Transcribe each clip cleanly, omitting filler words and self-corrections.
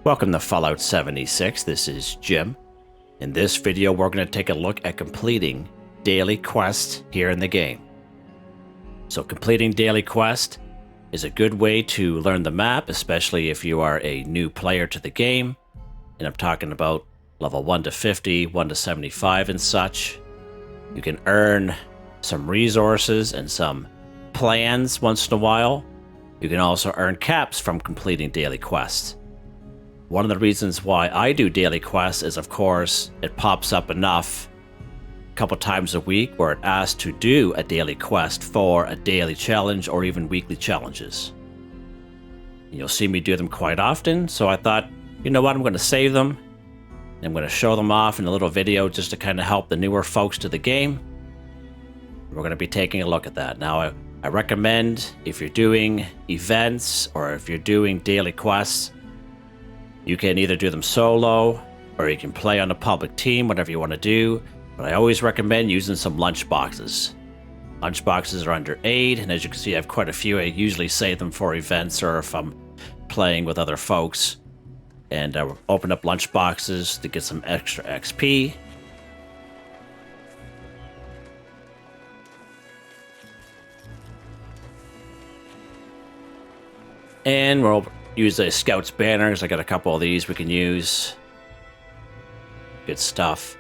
Welcome to Fallout 76, this is Jim. In this video we're going to take a look at completing daily quests here in the game. So completing daily quest is a good way to learn the map, especially if you are a new player to the game. And I'm talking about level 1 to 50, 1 to 75 and such. You can earn some resources and some plans once in a while. You can also earn caps from completing daily quests. One of the reasons why I do daily quests is, of course, it pops up enough a couple times a week where it asks to do a daily quest for a daily challenge or even weekly challenges. You'll see me do them quite often, so I thought, you know what, I'm going to save them. I'm going to show them off in a little video just to kind of help the newer folks to the game. We're going to be taking a look at that. Now, I recommend if you're doing events or if you're doing daily quests, you can either do them solo or you can play on a public team, whatever you want to do. But I always recommend using some lunchboxes. Lunchboxes are under aid, and as you can see, I have quite a few. I usually save them for events or if I'm playing with other folks. And open up lunchboxes to get some extra XP. And we'll use a Scout's banners. I got a couple of these we can use. Good stuff.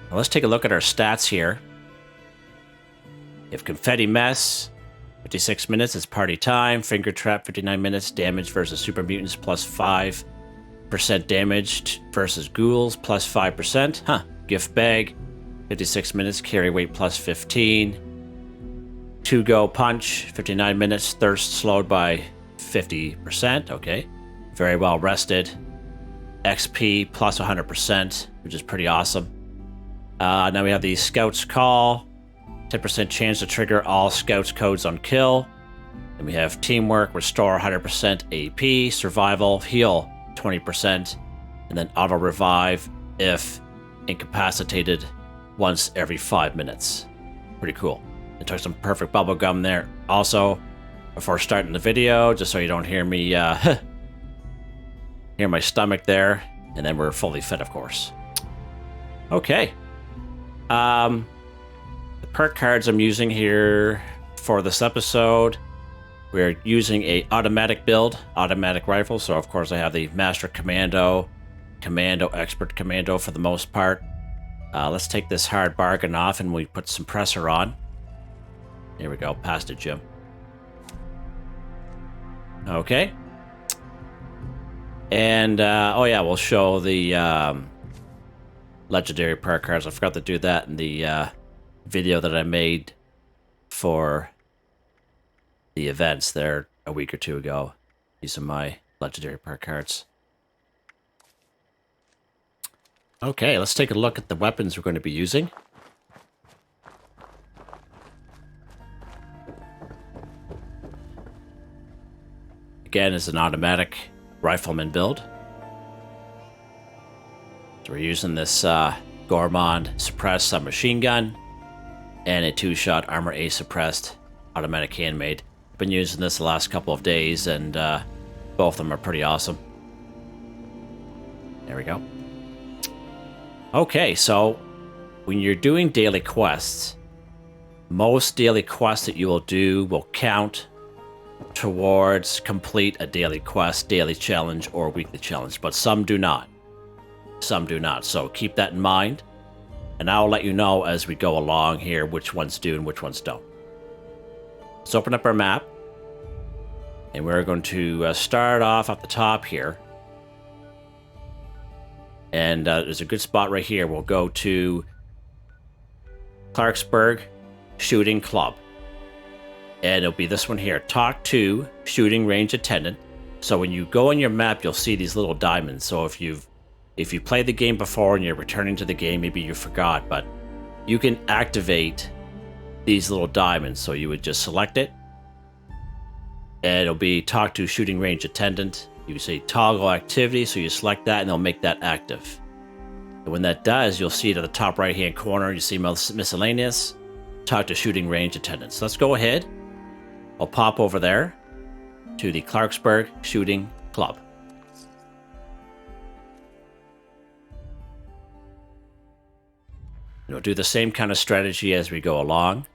Now let's take a look at our stats here. We have Confetti Mess, 56 minutes is party time. Finger Trap, 59 minutes. Damage versus Super Mutants, plus 5% damage versus Ghouls, plus 5%. Gift Bag, 56 minutes. Carry weight, plus 15. 2-Go Punch, 59 minutes. Thirst slowed by 50%. Okay. Very well rested. XP plus 100%, which is pretty awesome. Now we have the Scout's Call. 10% chance to trigger all Scouts codes on kill. Then we have Teamwork, Restore 100% AP. Survival, Heal 20%. And then Auto Revive if incapacitated once every 5 minutes. Pretty cool. I took some perfect bubble gum there. Also, before starting the video, just so you don't hear me hear my stomach there, and then we're fully fit, of course. Okay. The perk cards I'm using here for this episode, we're using a automatic build, automatic rifle. So of course I have the Master Commando, Expert Commando for the most part. Let's take this hard bargain off and we put some pressure on. Here we go, past it, Jim. Okay. And, oh yeah, we'll show the legendary perk cards. I forgot to do that in the video that I made for the events there a week or two ago. These are my legendary perk cards. Okay, let's take a look at the weapons we're going to be using. Again, it's an automatic rifleman build. So we're using this Gourmand suppressed submachine gun and a 2-shot Armor A suppressed automatic handmade. I've been using this the last couple of days, and both of them are pretty awesome. There we go. Okay, so when you're doing daily quests, most daily quests that you will do will count towards complete a daily quest, daily challenge, or weekly challenge, but some do not. Some do not, so keep that in mind, and I'll let you know as we go along here which ones do and which ones don't. Let's open up our map, and we're going to start off at the top here, and there's a good spot right here. We'll go to Clarksburg Shooting Club. And it'll be this one here. Talk to shooting range attendant. So when you go on your map, you'll see these little diamonds. So if you played the game before and you're returning to the game, maybe you forgot, but you can activate these little diamonds. So you would just select it, and it'll be talk to shooting range attendant. You can say toggle activity, so you select that, and they'll make that active. And when that does, you'll see it at the top right-hand corner. You see Miscellaneous, talk to shooting range attendant. So let's go ahead. I'll pop over there to the Clarksburg Shooting club. And we'll do the same kind of strategy as we go along.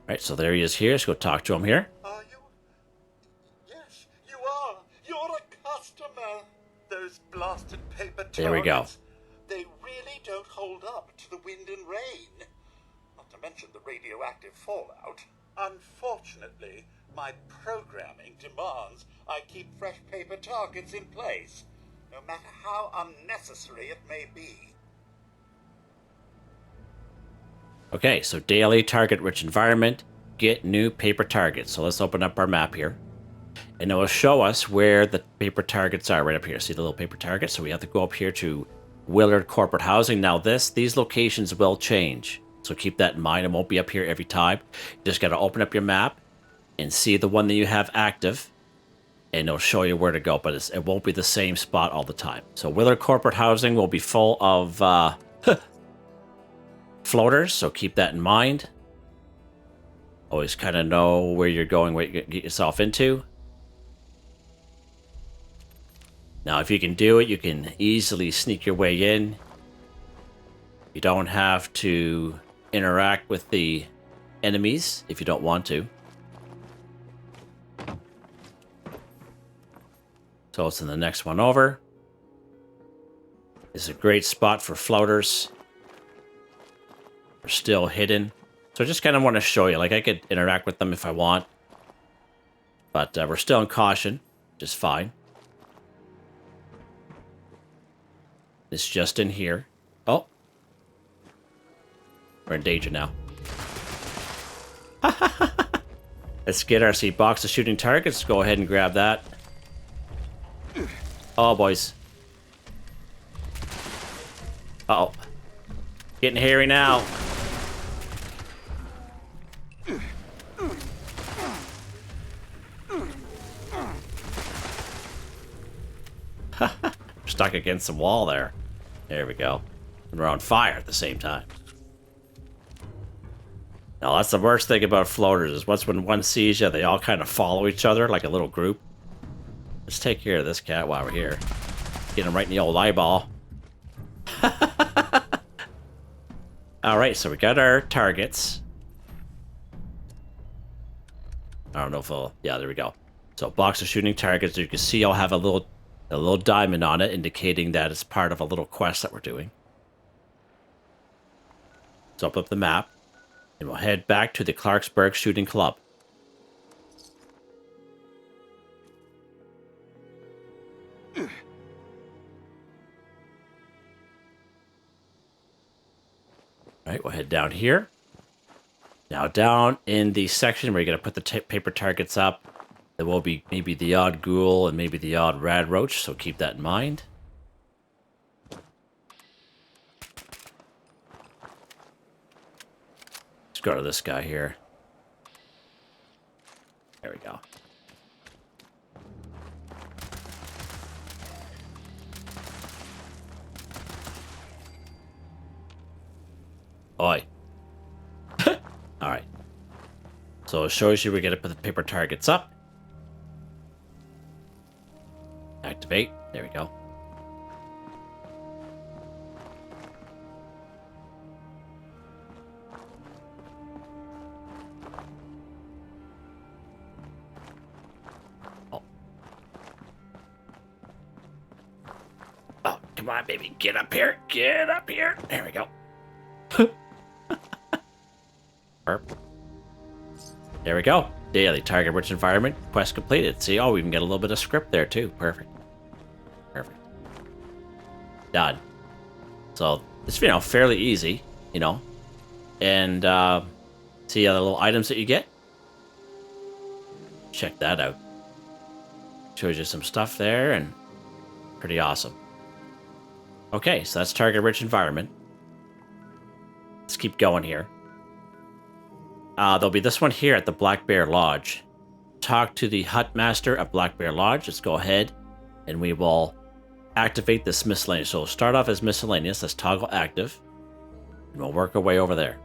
Right, so there he is here. Let's go talk to him here. Are you? Yes, you are. You're a customer. Those blasted paper targets. There we go. They really don't hold up to the wind and rain. Not to mention the radioactive fallout. Unfortunately, my programming demands I keep fresh paper targets in place, no matter how unnecessary it may be. Okay, so daily target-rich environment, get new paper targets. So let's open up our map here. And it will show us where the paper targets are right up here. See the little paper targets? So we have to go up here to Willard Corporate Housing. Now these locations will change. So keep that in mind. It won't be up here every time. You just got to open up your map and see the one that you have active. And it'll show you where to go. But it won't be the same spot all the time. So Willard Corporate Housing will be full of floaters. So keep that in mind. Always kind of know where you're going, what you get yourself into. Now, if you can do it, you can easily sneak your way in. You don't have to interact with the enemies if you don't want to. So it's in the next one over. It's a great spot for floaters. They're still hidden. So I just kind of want to show you. Like, I could interact with them if I want. But we're still in caution. Just fine. It's just in here. Oh. We're in danger now. Let's get our box of shooting targets. Go ahead and grab that. Oh, boys. Uh-oh. Getting hairy now. Stuck against the wall there. There we go. And we're on fire at the same time. Now, that's the worst thing about floaters, is once when one sees you, they all kind of follow each other like a little group. Let's take care of this cat while we're here. Get him right in the old eyeball. Alright, so we got our targets. I don't know if I'll... Yeah, there we go. So, box of shooting targets. You can see I'll have a little diamond on it, indicating that it's part of a little quest that we're doing. So open up the map, and we'll head back to the Clarksburg Shooting Club. Alright, we'll head down here. Now down in the section where you're going to put the paper targets up, there will be maybe the odd ghoul and maybe the odd rad roach, so keep that in mind. Let's go to this guy here. There we go. Oi. Alright. So it shows you we're going to put the paper targets up. Activate. There we go. Oh. Oh, come on, baby. Get up here. Get up here. There we go. There we go. Daily target rich environment. Quest completed. See, oh, we even get a little bit of script there too. Perfect. Perfect. Done. So it's, fairly easy, And see the little items that you get? Check that out. Shows you some stuff there and pretty awesome. Okay, so that's target rich environment. Let's keep going here. There'll be this one here at the Black Bear Lodge. Talk to the hut master at Black Bear Lodge. Let's go ahead and we will activate this miscellaneous. So we'll start off as miscellaneous. Let's toggle active. And we'll work our way over there.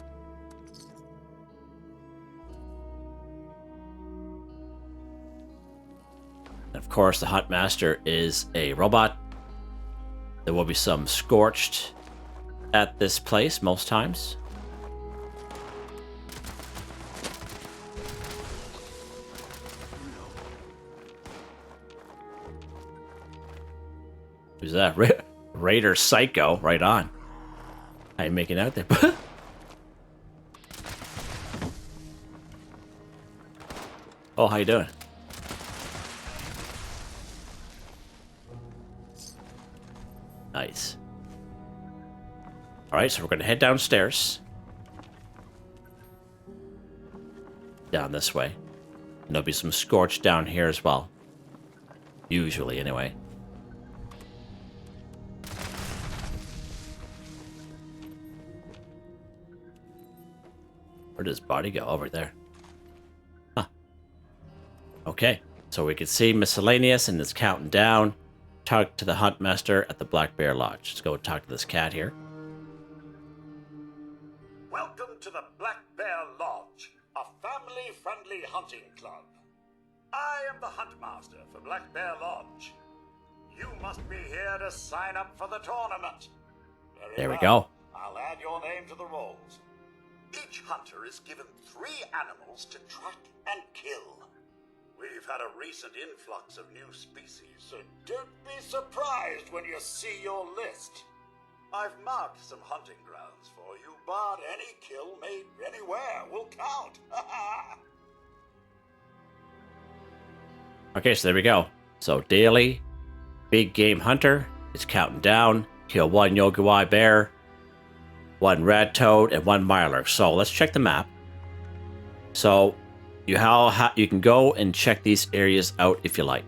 And of course, the Hunt Master is a robot. There will be some scorched at this place most times. Who's that? Raider Psycho, right on. How you making out there? Oh, how you doing? Nice. Alright, so we're going to head downstairs. Down this way. And there'll be some scorch down here as well. Usually, anyway. Where does body go? Over there. Huh. Okay, so we can see Miscellaneous and it's counting down. Talk to the Hunt Master at the Black Bear Lodge. Let's go talk to this cat here. Welcome to the Black Bear Lodge, a family-friendly hunting club. I am the Hunt Master for Black Bear Lodge. You must be here to sign up for the tournament. Very There we well. go. I'll add your name to the rolls. Each hunter is given 3 animals to track and kill. We've had a recent influx of new species, so don't be surprised when you see your list. I've marked some hunting grounds for you, but any kill made anywhere will count. Okay, so there we go. So daily, big game hunter is counting down. Kill 1 Yogawai bear, 1 red toad, and 1 mirelurk. So let's check the map. So you can go and check these areas out if you like.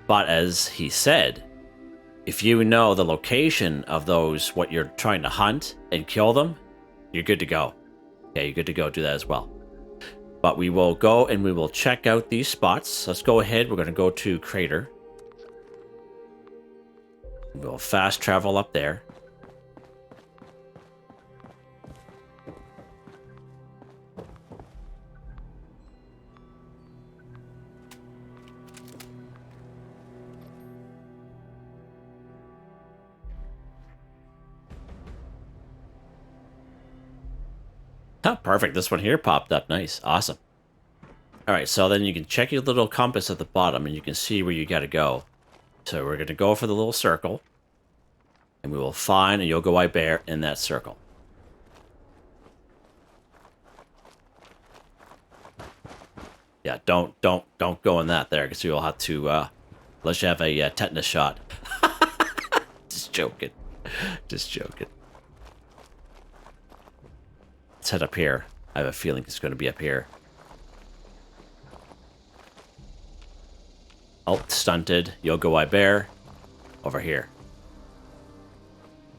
But as he said, if you know the location of those, what you're trying to hunt and kill them, you're good to go. Okay, you're good to go do that as well. But we will go and we will check out these spots. Let's go ahead. We're going to go to Crater. We'll fast travel up there. Oh, perfect. This one here popped up. Nice. Awesome. All right, so then you can check your little compass at the bottom and you can see where you got to go. So we're going to go for the little circle. And we will find a Yogawai bear in that circle. Yeah, don't go in that there because you'll have to, unless you have a tetanus shot. Just joking. Just joking. Let's head up here. I have a feeling it's going to be up here. Oh, stunted. Yogawai bear. Over here.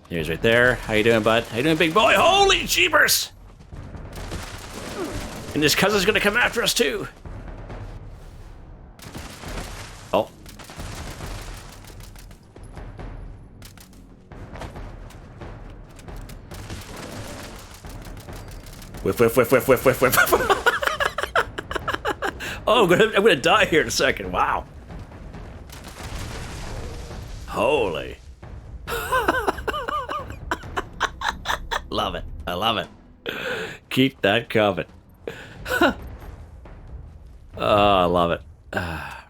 Here's right there. How you doing, bud? How you doing, big boy? Holy jeepers! And his cousin's going to come after us, too. Oh. Whiff, whiff, whiff, whiff, whiff, whiff, whiff. Oh, I'm gonna die here in a second. Wow. Holy. Love it. I love it. Keep that coming. Oh, I love it.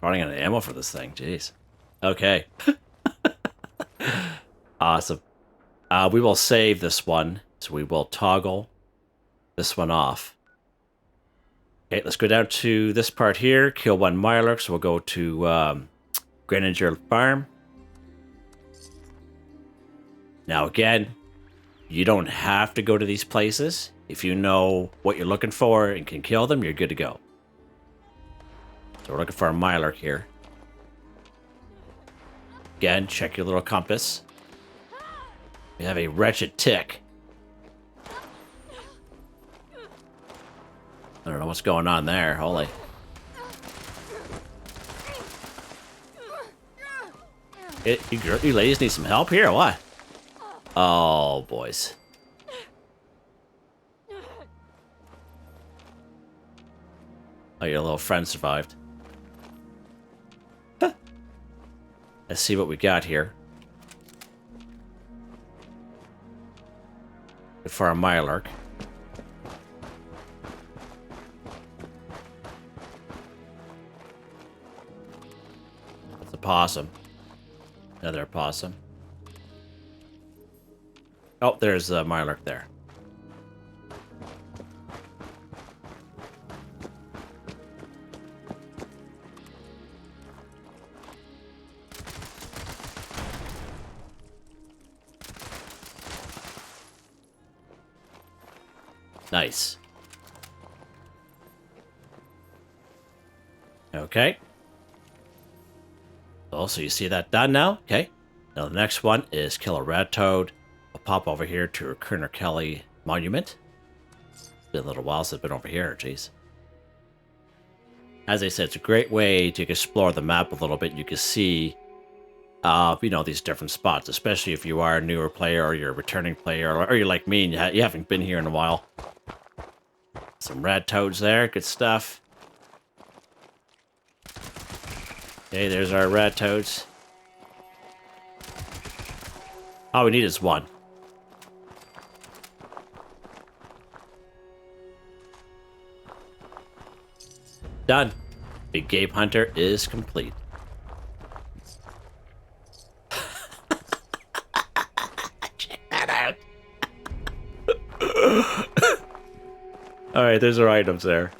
Running out of ammo for this thing. Jeez. Okay. Awesome. We will save this one. So we will toggle this one off. Okay, let's go down to this part here. Kill 1 mirelurk. So we'll go to Grenadier Farm. Now again, you don't have to go to these places. If you know what you're looking for and can kill them, you're good to go. So we're looking for a mirelurk here. Again, check your little compass. We have a wretched tick. I don't know what's going on there. Holy. You ladies need some help here or what? Oh, boys. Oh, your little friend survived. Huh. Let's see what we got here. For our Mylark. That's a possum. Another possum. Oh, there's the Mylark there. Nice. Okay. Oh, so you see that done now? Okay. Now the next one is kill a red toad. I'll pop over here to Kerner Kelly Monument. It's been a little while since I've been over here, jeez. As I said, it's a great way to explore the map a little bit. You can see, you know, these different spots, especially if you are a newer player or you're a returning player, or you're like me and you haven't been here in a while. Some red toads there, good stuff. Okay, there's our red toads. All we need is one. Done. Big Game Hunter is complete. Check that out. Alright, there's our items there.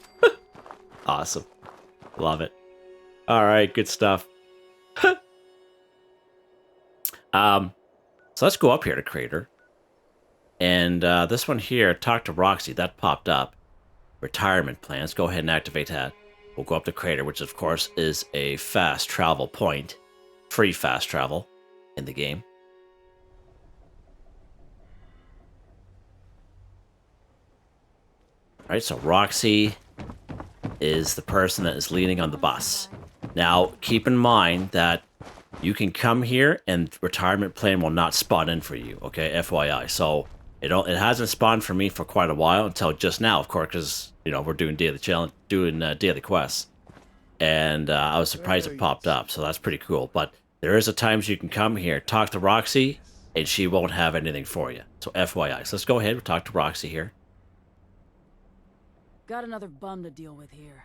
Awesome. Love it. Alright, good stuff. So let's go up here to Crater. And this one here, talk to Roxy, that popped up. Retirement plan. Let's go ahead and activate that. We'll go up to Crater, which of course is a fast travel point. Free fast travel in the game. Alright, so Roxy is the person that is leaning on the bus. Now, keep in mind that you can come here and retirement plan will not spawn in for you, okay? FYI. So it hasn't spawned for me for quite a while until just now, of course, because you know we're doing daily challenge, doing daily quests, and I was surprised it popped up. So that's pretty cool. But there is a times you can come here, talk to Roxy, and she won't have anything for you. So FYI. So let's go ahead and talk to Roxy here. Got another bum to deal with here.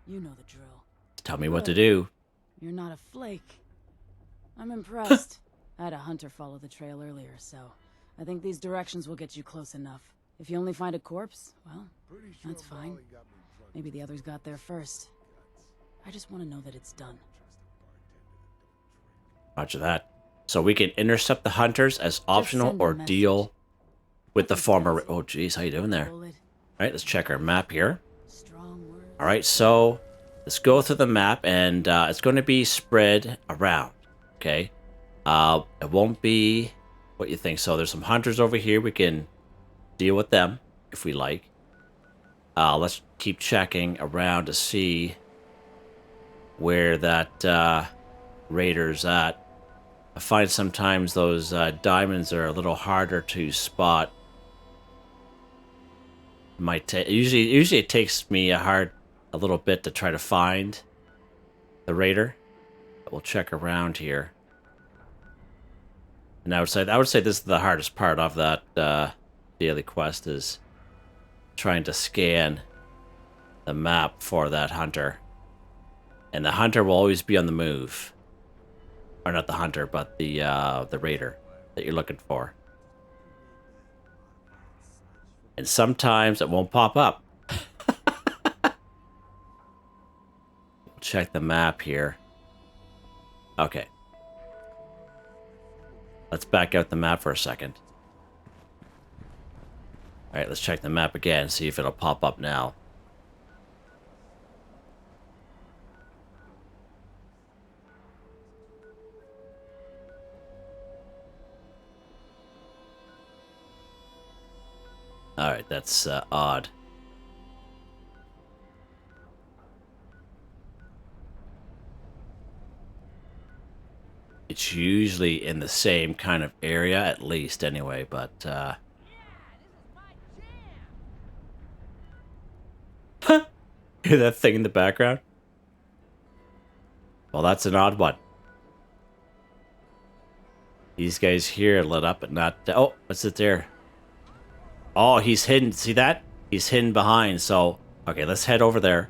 You know the drill. Tell me what to do. You're not a flake. I'm impressed. I had a hunter follow the trail earlier, so I think these directions will get you close enough. If you only find a corpse, well, that's fine. Maybe the others got there first. I just want to know that it's done. Roger that. So we can intercept the hunters as optional or deal with the former... Oh, geez, how you doing there? All right, let's check our map here. All right, so let's go through the map, and it's going to be spread around, okay? It won't be what you think. So there's some hunters over here. We can deal with them if we like. Let's keep checking around to see where that raider's at. I find sometimes those diamonds are a little harder to spot. Might take usually it takes me a little bit to try to find the raider. But we'll check around here. And I would say this is the hardest part of that daily quest is trying to scan the map for that hunter. And the hunter will always be on the move. Or not the hunter, but the raider that you're looking for. And sometimes it won't pop up. Check the map here. Okay. Let's back out the map for a second. Alright, let's check the map again, see if it'll pop up now. Alright, that's odd. It's usually in the same kind of area, at least anyway, but hear that thing in the background? Well, that's an odd one. These guys here lit up, but not... Oh, what's it there? Oh, he's hidden. See that? He's hidden behind, so... Okay, let's head over there.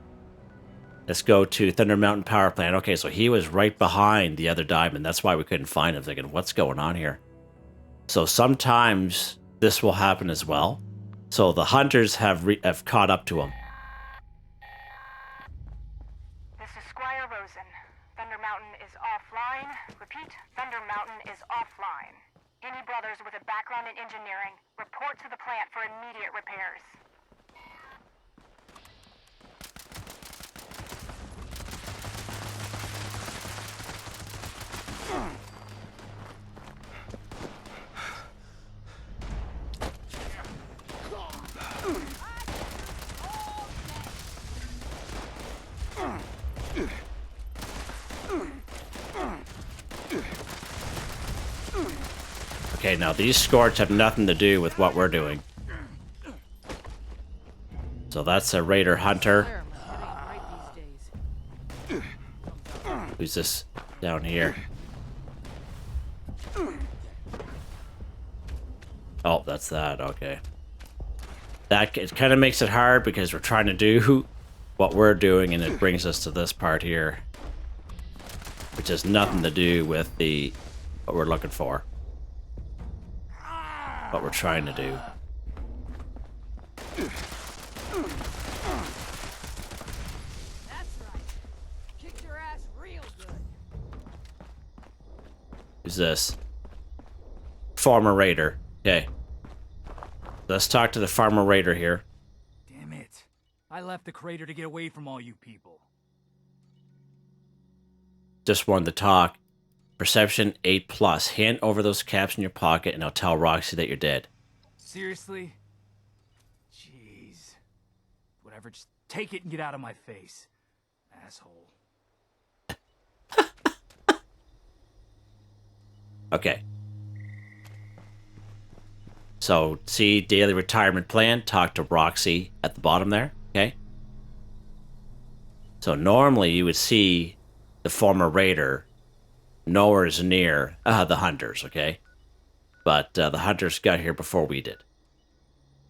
Let's go to Thunder Mountain Power Plant. Okay, so he was right behind the other diamond. That's why we couldn't find him. Thinking, what's going on here? So sometimes this will happen as well. So the hunters have caught up to him. This is Squire Rosen. Thunder Mountain is offline. Repeat, Thunder Mountain is offline. Any brothers with a background in engineering, report to the plant for immediate repairs. Okay, now these scorch have nothing to do with what we're doing. So that's a raider hunter. Who's this down here? Oh, that's that. Okay. That it kind of makes it hard because we're trying to do what we're doing, and it brings us to this part here, which has nothing to do with what we're looking for. What we're trying to do. That's right. Kicked your ass real good. Who's this? Farmer Raider. Okay. Let's talk to the Farmer Raider here. Damn it. I left the crater to get away from all you people. Just wanted to talk. Perception 8+. Hand over those caps in your pocket and I'll tell Roxy that you're dead. Seriously? Jeez. Whatever, just take it and get out of my face. Asshole. Okay. So, see, daily retirement plan. Talk to Roxy at the bottom there. Okay. So normally you would see the former raider nowhere near the hunters, okay? But the hunters got here before we did.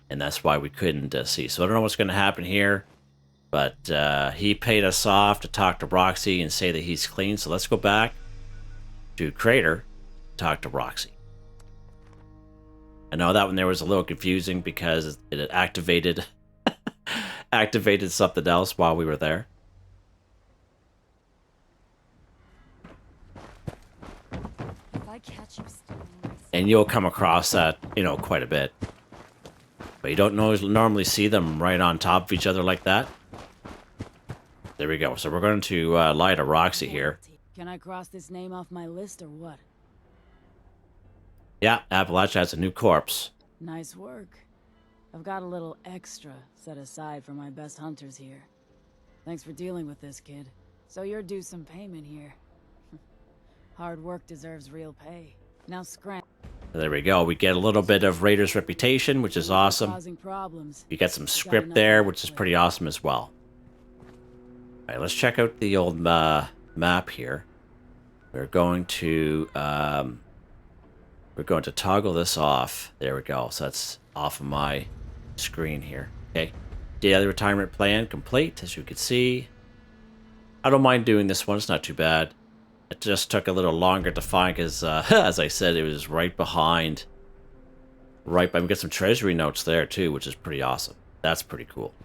And that's why we couldn't see. So I don't know what's going to happen here. But he paid us off to talk to Roxy and say that he's clean. So let's go back to Crater, talk to Roxy. I know that one there was a little confusing because it had activated something else while we were there. Catch you and you'll come across that, quite a bit. But you don't normally see them right on top of each other like that. There we go. So we're going to lie to Roxy here. Can I cross this name off my list or what? Yeah, Appalachia has a new corpse. Nice work. I've got a little extra set aside for my best hunters here. Thanks for dealing with this, kid. So you're due some payment here. Hard work deserves real pay. Now scram. There we go. We get a little bit of Raider's reputation, which is awesome. Causing problems. You get some script there, which is pretty awesome as well. All right, let's check out the old map here. We're going to toggle this off. There we go. So that's off of my screen here. Okay. Daily retirement plan complete, as you can see. I don't mind doing this one. It's not too bad. It just took a little longer to find because, as I said, it was right behind. We get some treasury notes there, too, which is pretty awesome. That's pretty cool.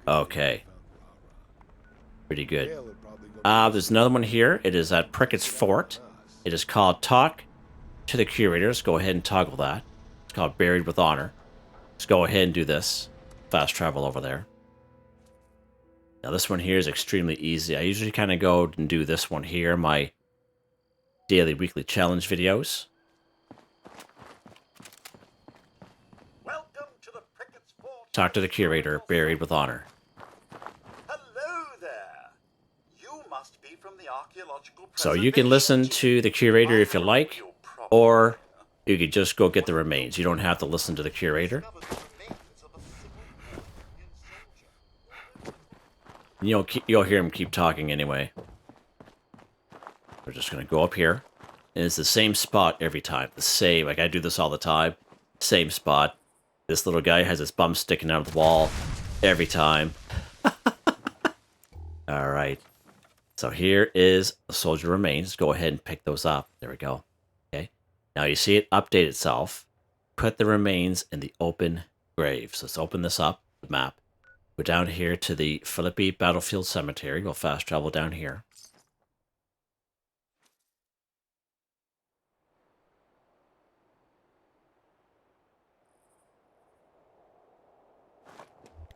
Okay. Pretty good. There's another one here. It is at Prickett's Fort. It is called Talk to the Curators. Go ahead and toggle that. It's called Buried with Honor. Let's go ahead and do this. Fast travel over there. Now this one here is extremely easy. I usually kind of go and do this one here, my daily weekly challenge videos. Welcome to the Prickett's Fort. Talk to the Curator, Buried with Honor. Hello there. You must be from the archaeological. So you can listen to the Curator if you like, or you could just go get the remains. You don't have to listen to the Curator. You'll hear him keep talking anyway. We're just going to go up here. And it's the same spot every time. The same. Like, I do this all the time. Same spot. This little guy has his bum sticking out of the wall every time. Alright. So here is the soldier remains. Go ahead and pick those up. There we go. Okay. Now you see it update itself. Put the remains in the open grave. So let's open this up, the map. Go down here to the Philippi Battlefield Cemetery. We'll fast travel down here.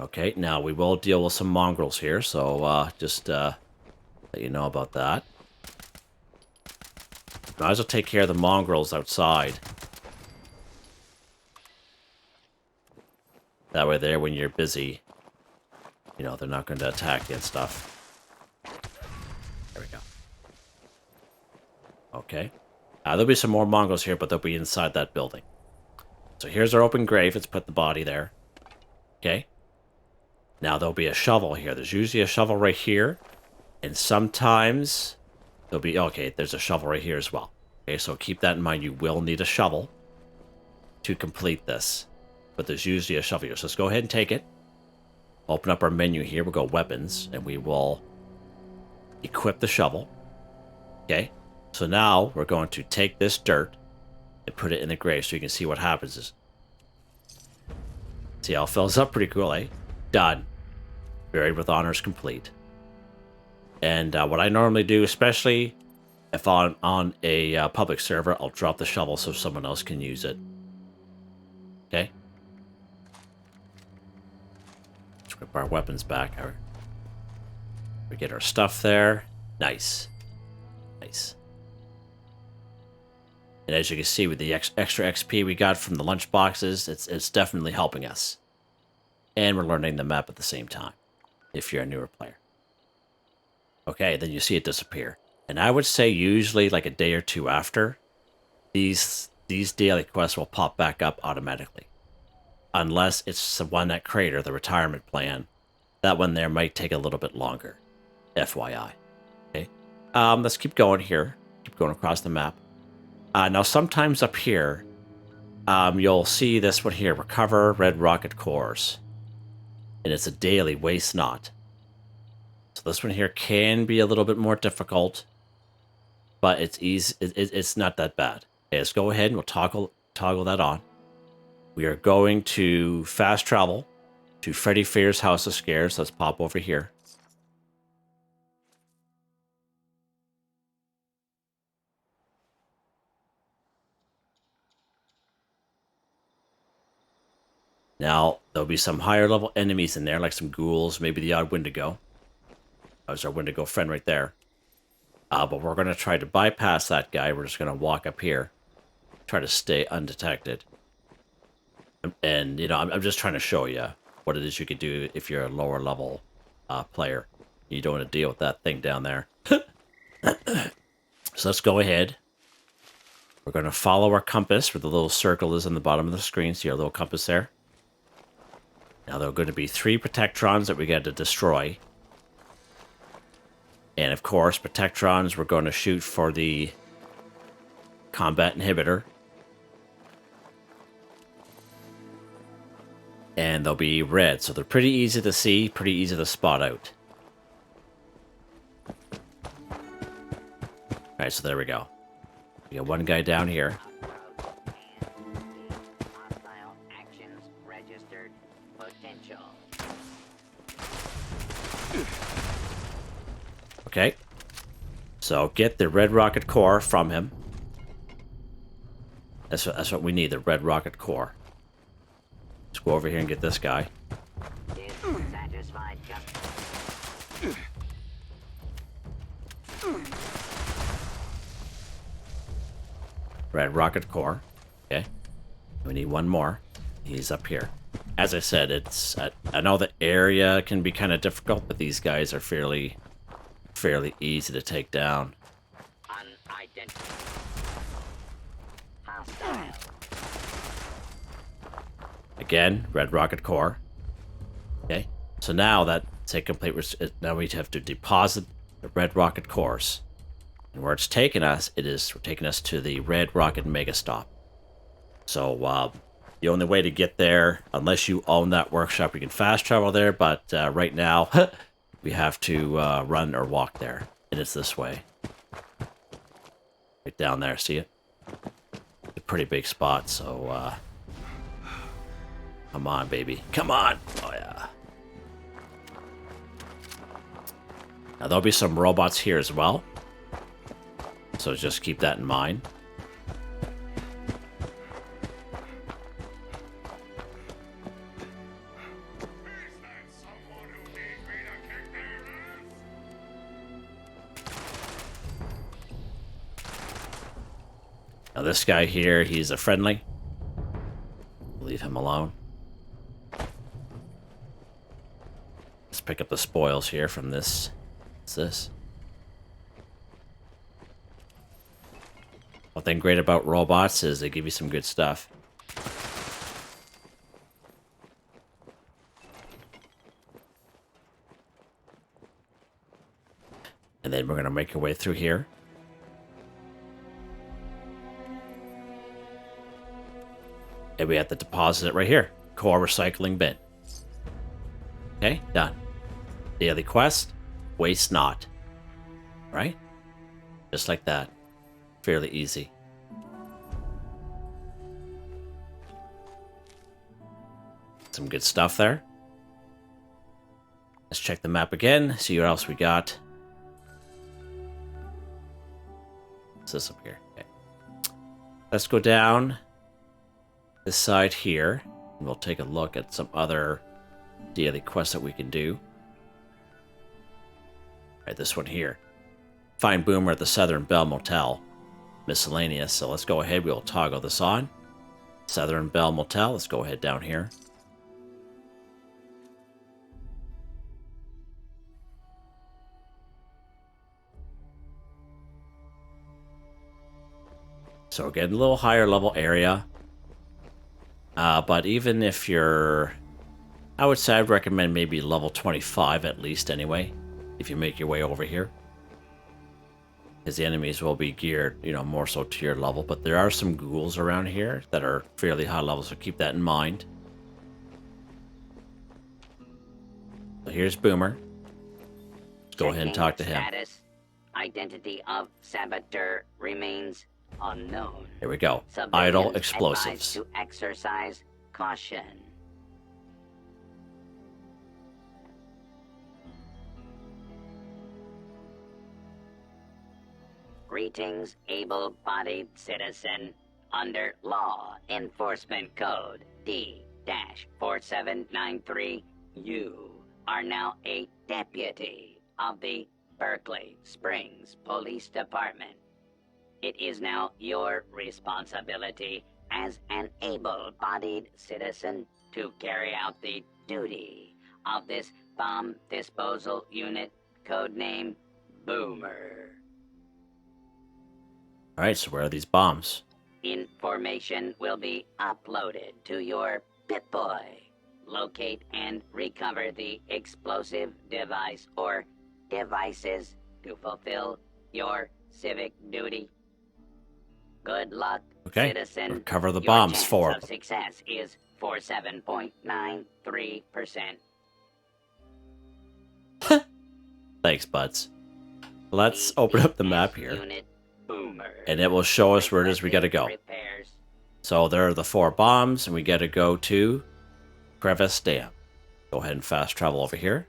Okay, now we will deal with some mongrels here, so just let you know about that. Might as well take care of the mongrels outside. That way there, when you're busy, you know, they're not going to attack you and stuff. There we go. Okay. There'll be some more mongrels here, but they'll be inside that building. So here's our open grave. Let's put the body there. Okay. Now there'll be a shovel here. There's usually a shovel right here. And sometimes there'll be... Okay, there's a shovel right here as well. Okay, so keep that in mind. You will need a shovel to complete this. But there's usually a shovel here. So let's go ahead and take it. Open up our menu here. We'll go weapons. And we will equip the shovel. Okay. So now we're going to take this dirt and put it in the grave so you can see what happens. See how it fills up? Pretty cool, eh? Done. Buried with honors complete. And what I normally do, especially if I'm on a public server, I'll drop the shovel so someone else can use it. Okay? Let's grab our weapons back. We get our stuff there. Nice. Nice. And as you can see with the extra XP we got from the lunchboxes, it's definitely helping us. And we're learning the map at the same time, if you're a newer player. Okay, then you see it disappear. And I would say usually like a day or two after, these daily quests will pop back up automatically. Unless it's the one at Crater, the retirement plan. That one there might take a little bit longer. FYI. Okay. Let's keep going here. Keep going across the map. Now sometimes up here, you'll see this one here, recover red rocket cores. And it's a daily, waste not. So this one here can be a little bit more difficult, but it's easy. It's not that bad. Okay, let's go ahead and we'll toggle that on. We are going to fast travel to Freddy Fear's House of Scares. Let's pop over here. Now, there'll be some higher level enemies in there, like some ghouls, maybe the odd Wendigo. There's our Wendigo friend right there. But we're going to try to bypass that guy. We're just going to walk up here. Try to stay undetected. And, you know, I'm just trying to show you what it is you could do if you're a lower level player. You don't want to deal with that thing down there. So let's go ahead. We're going to follow our compass where the little circle is on the bottom of the screen. See our little compass there? Now there are going to be 3 Protectrons that we got to destroy. And of course, Protectrons, we're going to shoot for the combat inhibitor. And they'll be red, so they're pretty easy to see, pretty easy to spot out. Alright, so there we go. We got one guy down here. Okay. So get the red rocket core from him. That's what we need, the red rocket core. Let's go over here and get this guy. Red rocket core. Okay. We need one more. He's up here. As I said, it's I know the area can be kind of difficult, but these guys are fairly easy to take down. Again, red rocket core. Okay. So now that's a complete. Now we have to deposit the red rocket cores. And where it's taking us, we're taking us to the Red Rocket Mega Stop. So the only way to get there, unless you own that workshop, you can fast travel there. But right now, we have to run or walk there. And it's this way. Right down there, see it? A pretty big spot, so come on, baby. Come on! Oh, yeah. Now, there'll be some robots here as well. So just keep that in mind. Now this guy here, he's a friendly. Leave him alone. Let's pick up the spoils here from this. What's this? One thing great about robots is they give you some good stuff. And then we're going to make our way through here. And we have to deposit it right here. Core recycling bin. Okay, done. Daily quest, waste not. Right? Just like that. Fairly easy. Some good stuff there. Let's check the map again, see what else we got. What's this up here? Okay. Let's go down this side here, and we'll take a look at some other daily quests that we can do. Alright, this one here. Find Boomer at the Southern Belle Motel. Miscellaneous, so let's go ahead, we'll toggle this on. Southern Belle Motel, let's go ahead down here. So we're getting a little higher level area. But even if you're... I would say I'd recommend maybe level 25 at least anyway. If you make your way over here. Because the enemies will be geared, you know, more so to your level. But there are some ghouls around here that are fairly high level, so keep that in mind. So here's Boomer. Let's go ahead and talk to him. Status. Identity of saboteur remains unknown. Here we go. Civilians Idle advised explosives. to exercise caution. Greetings, able-bodied citizen. Under Law Enforcement Code D-4793, you are now a deputy of the Berkeley Springs Police Department. It is now your responsibility as an able-bodied citizen to carry out the duty of this bomb disposal unit, codename Boomer. Alright, so where are these bombs? Information will be uploaded to your Pip-Boy. Locate and recover the explosive device or devices to fulfill your civic duty. Good luck, Okay, citizen. recover the Your bombs chance for of success is 47.93%. Thanks, buds. Let's open up the map here. Unit Boomer. And it will show us where it is we gotta go. Repairs. So there are the 4 bombs, and we gotta go to Crevice Dam. Go ahead and fast travel over here.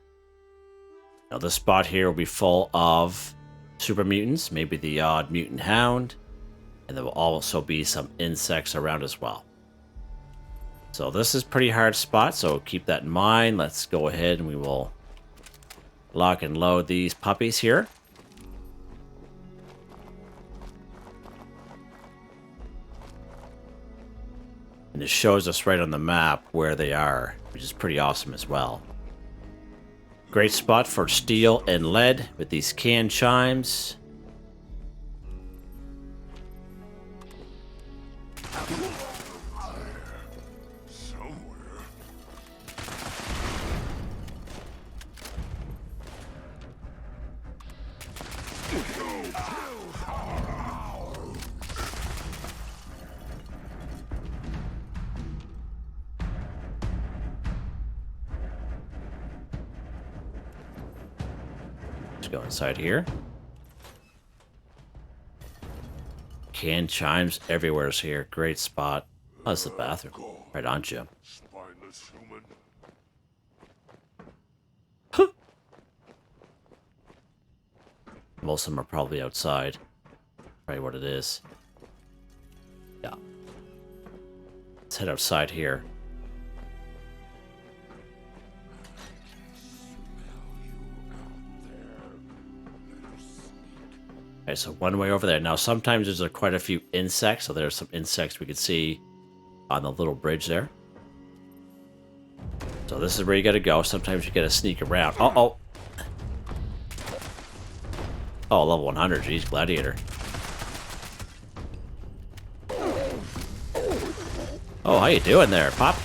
Now this spot here will be full of super mutants, maybe the odd mutant hound, and there will also be some insects around as well. So this is a pretty hard spot, so keep that in mind. Let's go ahead and we will lock and load these puppies here. And it shows us right on the map where they are, which is pretty awesome as well. Great spot for steel and lead with these can chimes. Let's go inside here. Can chimes everywhere is here. Great spot. Oh, that's the bathroom. Right on, Jim. Spineless human. Most of them are probably outside. Probably what it is. Yeah. Let's head outside here. Okay, so one way over there. Now, sometimes there's quite a few insects, so there's some insects we could see on the little bridge there. So this is where you gotta go. Sometimes you gotta sneak around. Uh-oh. Oh, level 100. Jeez, Gladiator. Oh, how you doing there, Pop?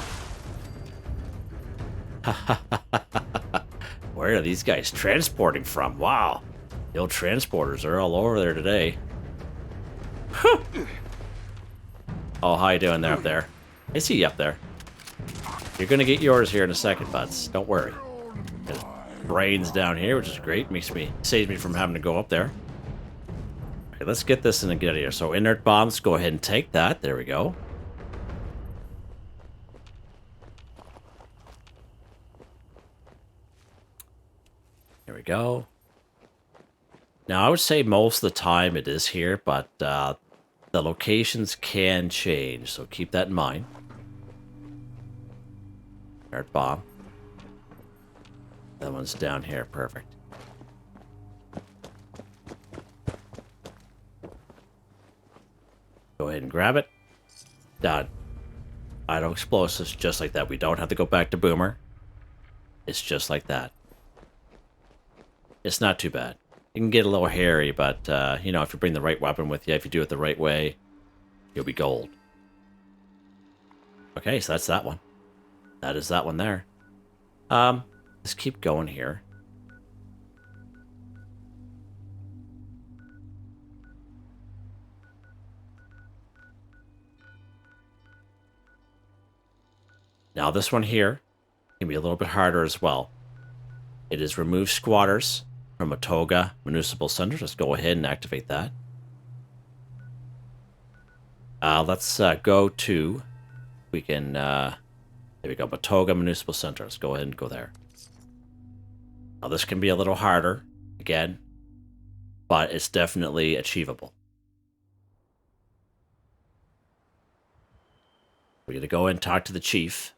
Where are these guys transporting from? Wow. The old transporters are all over there today. Oh, how you doing there up there? I see you up there. You're gonna get yours here in a second, buds. Don't worry. There's brains down here, which is great. Saves me from having to go up there. Okay, let's get this and get out of here. So inert bombs, go ahead and take that. There we go. There we go. Now, I would say most of the time it is here, but the locations can change, so keep that in mind. Inert bomb. That one's down here. Perfect. Go ahead and grab it. Done. Idle explosives, just like that. We don't have to go back to Boomer. It's just like that. It's not too bad. It can get a little hairy, but, you know, if you bring the right weapon with you, if you do it the right way, you'll be gold. Okay, so that's that one. That is that one there. Let's keep going here. Now, this one here can be a little bit harder as well. It is remove squatters from Watoga Municipal Center. Let's go ahead and activate that. Let's go to... We can... there we go. Watoga Municipal Center. Let's go ahead and go there. Now, this can be a little harder, again, but it's definitely achievable. We're going to go and talk to the chief.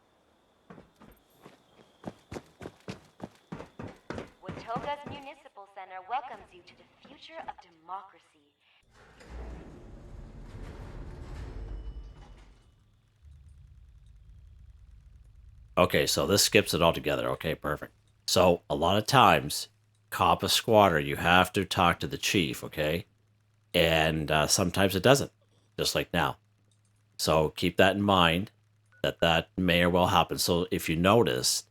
Watoga's Municipal Center welcomes you to the future of democracy. Okay, so this skips it all together. Okay, perfect. So, a lot of times, cop a squatter, you have to talk to the chief, okay? And sometimes it doesn't, just like now. So, keep that in mind, that may or well happen. So, if you notice,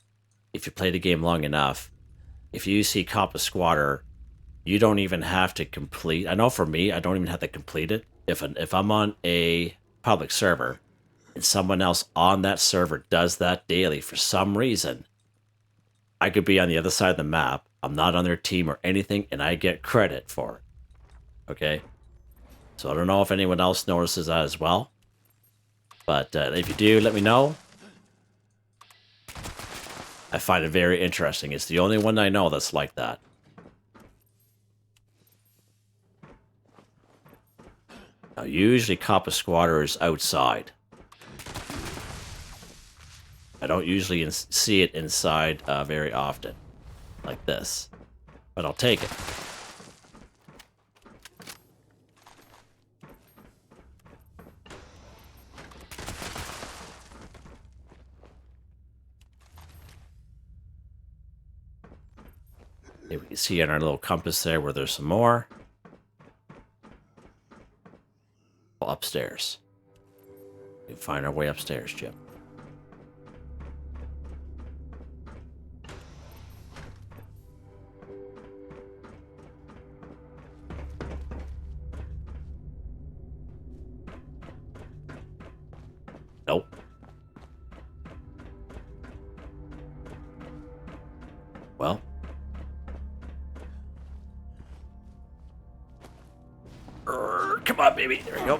if you play the game long enough, if you see cop a squatter, you don't even have to complete... I know for me, I don't even have to complete it. If I'm on a public server, and someone else on that server does that daily for some reason, I could be on the other side of the map, I'm not on their team or anything, and I get credit for it. Okay? So I don't know if anyone else notices that as well. But if you do, let me know. I find it very interesting. It's the only one I know that's like that. Now, usually cop a squatter is outside. I don't usually see it inside very often, like this, but I'll take it. Here we can see on our little compass there where there's some more. Upstairs. We can find our way upstairs, Jim. Nope. Well. Come on, baby. There we go.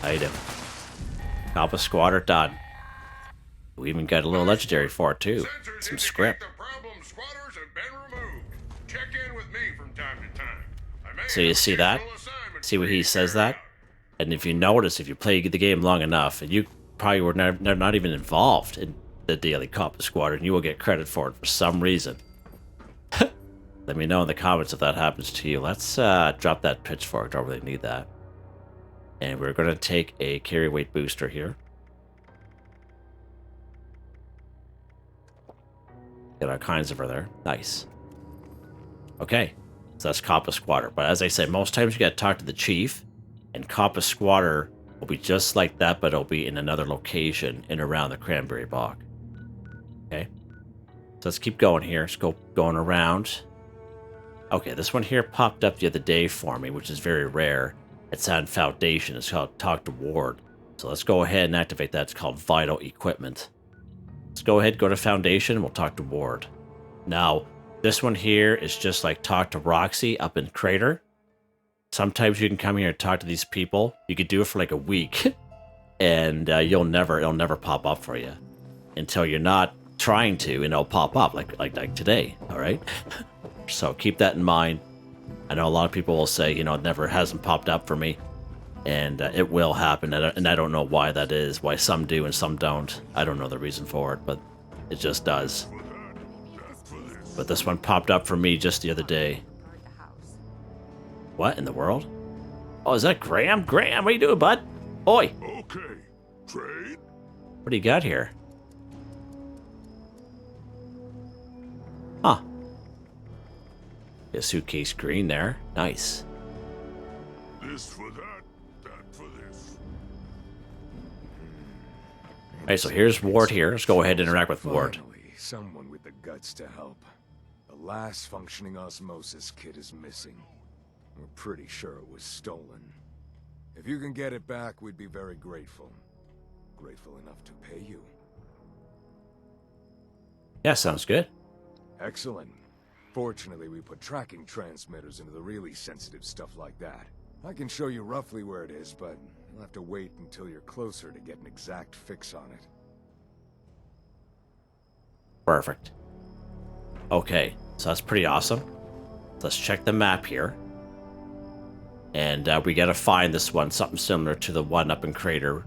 How you doing? Alpha Squatter done. We even got a little legendary for it too. Some script. The problem squatters have been removed. Check in with me from time to time. So you see that? See what he says that? And if you notice, if you play the game long enough, and you probably were not even involved in the daily Alpha Squatter, you will get credit for it for some reason. Let me know in the comments if that happens to you. Let's drop that pitchfork. Don't really need that. And we're going to take a carry weight booster here. Get all kinds over there. Nice. Okay. So that's Alpha Squatter. But as I said, most times you got to talk to the chief. And Alpha Squatter will be just like that, but it'll be in another location in around the Cranberry Bog. Okay. So let's keep going here. Let's go going around. Okay, this one here popped up the other day for me, which is very rare. It's on Foundation. It's called Talk to Ward. So let's go ahead and activate that. It's called Vital Equipment. Let's go ahead, go to Foundation, and we'll talk to Ward. Now, this one here is just like Talk to Roxy up in Crater. Sometimes you can come here and talk to these people. You could do it for like a week, and it'll never pop up for you until you're not trying to, and it'll pop up like today. All right. So keep that in mind. I know a lot of people will say, you know, it never hasn't popped up for me, and it will happen, and I don't know why that is. Why some do and some don't. I don't know the reason for it, but it just does. But this one popped up for me just the other day. What in the world? Oh, is that Graham? Graham, what are you doing, bud? Boy. Okay. Trade? What do you got here? Huh. A suitcase green there. Nice. This for that, that for this. Alright, so here's Ward here. Let's go ahead and interact with Ward. Finally, someone with the guts to help. The last functioning osmosis kit is missing. We're pretty sure it was stolen. If you can get it back, we'd be very grateful. Grateful enough to pay you. Yeah, sounds good. Excellent. Fortunately, we put tracking transmitters into the really sensitive stuff like that. I can show you roughly where it is, but you'll have to wait until you're closer to get an exact fix on it. Perfect. Okay, so that's pretty awesome. Let's check the map here. And we gotta find this one, something similar to the one up in Crater.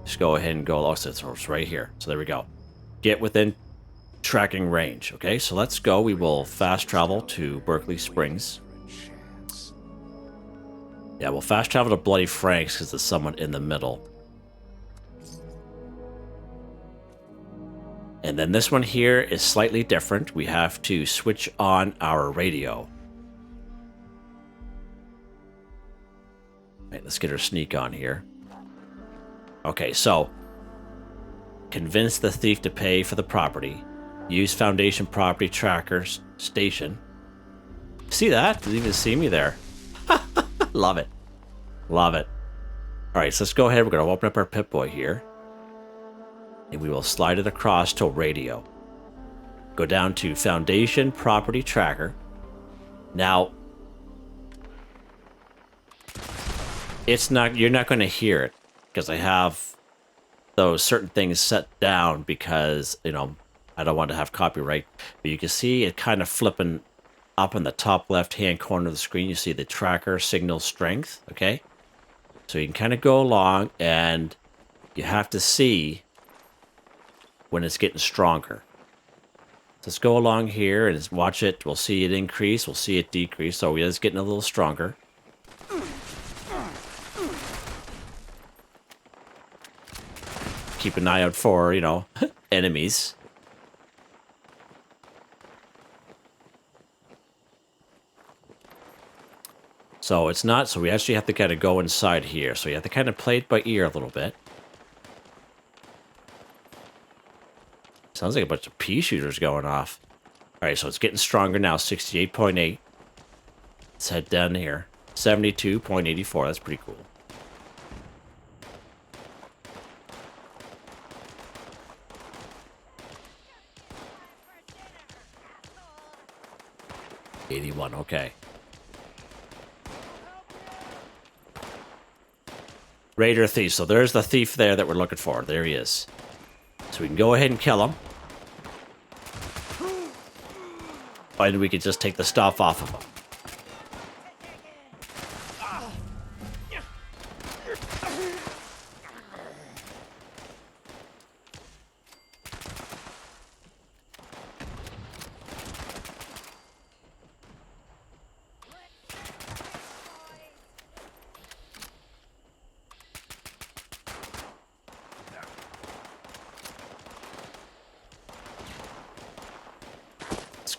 Just go ahead and go, oh, so it's right here. So there we go. Get within tracking range. Okay, so let's go. We will fast travel to Berkeley Springs. Yeah, we'll fast travel to Bloody Frank's because there's someone in the middle. And then this one here is slightly different. We have to switch on our radio. Right, let's get our sneak on here. Okay, so convince the thief to pay for the property. Use Foundation property trackers station. See that? Didn't even see me there. Love it. Love it. Alright, so let's go ahead. We're going to open up our Pip-Boy here. And we will slide it across to radio. Go down to Foundation property tracker. Now, you're not going to hear it because I have those certain things set down because, you know, I don't want to have copyright. But you can see it kind of flipping up in the top left-hand corner of the screen. You see the tracker signal strength, okay? So you can kind of go along and you have to see when it's getting stronger. So let's go along here and watch it. We'll see it increase. We'll see it decrease. So it is getting a little stronger. Keep an eye out for, you know, enemies. So it's not, so we actually have to kind of go inside here. So you have to kind of play it by ear a little bit. Sounds like a bunch of pea shooters going off. Alright, so it's getting stronger now, 68.8. Let's head down here. 72.84, that's pretty cool. 81, okay. Raider thief. So there's the thief there that we're looking for. There he is. So we can go ahead and kill him. And we could just take the stuff off of him.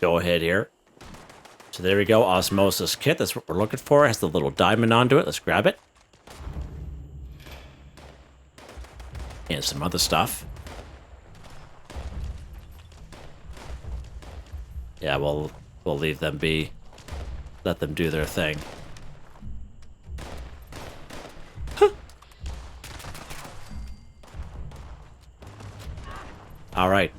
Go ahead here. So there we go, osmosis kit. That's what we're looking for. It has the little diamond onto it. Let's grab it. And some other stuff. Yeah, we'll leave them be. Let them do their thing. Huh. All right.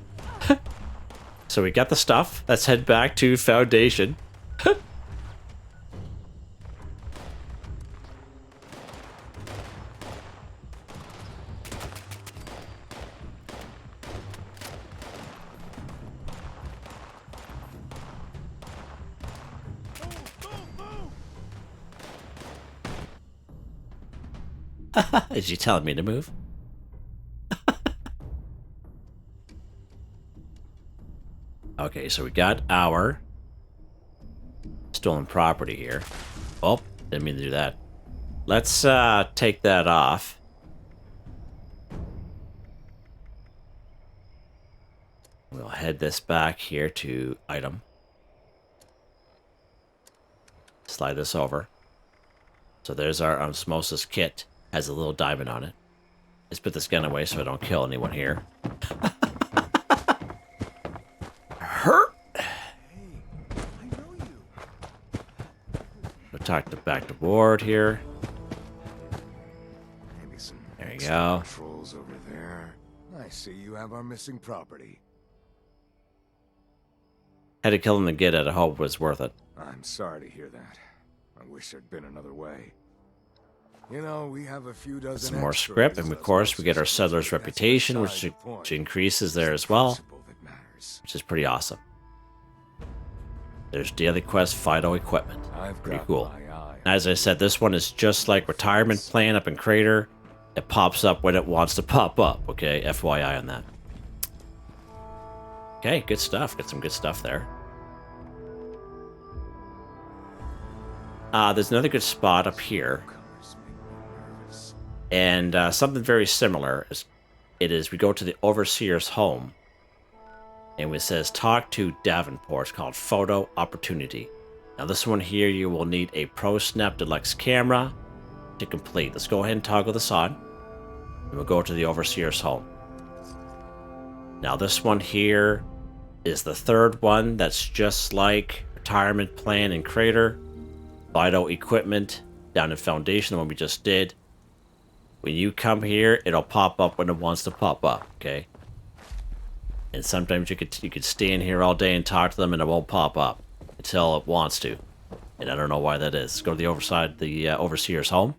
So we got the stuff. Let's head back to Foundation. Is she telling me to move? Okay, so we got our stolen property here. Oh, didn't mean to do that. Let's take that off. We'll head this back here to item. Slide this over. So there's our osmosis kit. Has a little diamond on it. Let's put this gun away so I don't kill anyone here. Talk to back to Ward here. Maybe some there you go. Controls over there. I see you have our missing property. Had to kill him to get it. I hope it was worth it. I'm sorry to hear that. I wish there'd been another way. You know, we have a few dozen some more script, and of course we get our settler's reputation, which increases there as well, which is pretty awesome. There's daily quest Fido equipment. Pretty cool. As I said, this one is just like retirement plan up in Crater. It pops up when it wants to pop up. Okay, FYI on that. Okay, good stuff. Got some good stuff there. There's another good spot up here. And something very similar. We go to the Overseer's home. And it says, talk to Davenport. It's called Photo Opportunity. Now this one here, you will need a Pro Snap Deluxe camera to complete. Let's go ahead and toggle this on. And we'll go to the Overseer's home. Now this one here is the third one that's just like Retirement Plan and Crater. Vital Equipment down in Foundation, the one we just did. When you come here, it'll pop up when it wants to pop up, okay? And sometimes you could stand here all day and talk to them and it won't pop up until it wants to. And I don't know why that is. Let's go to the Overseer's home.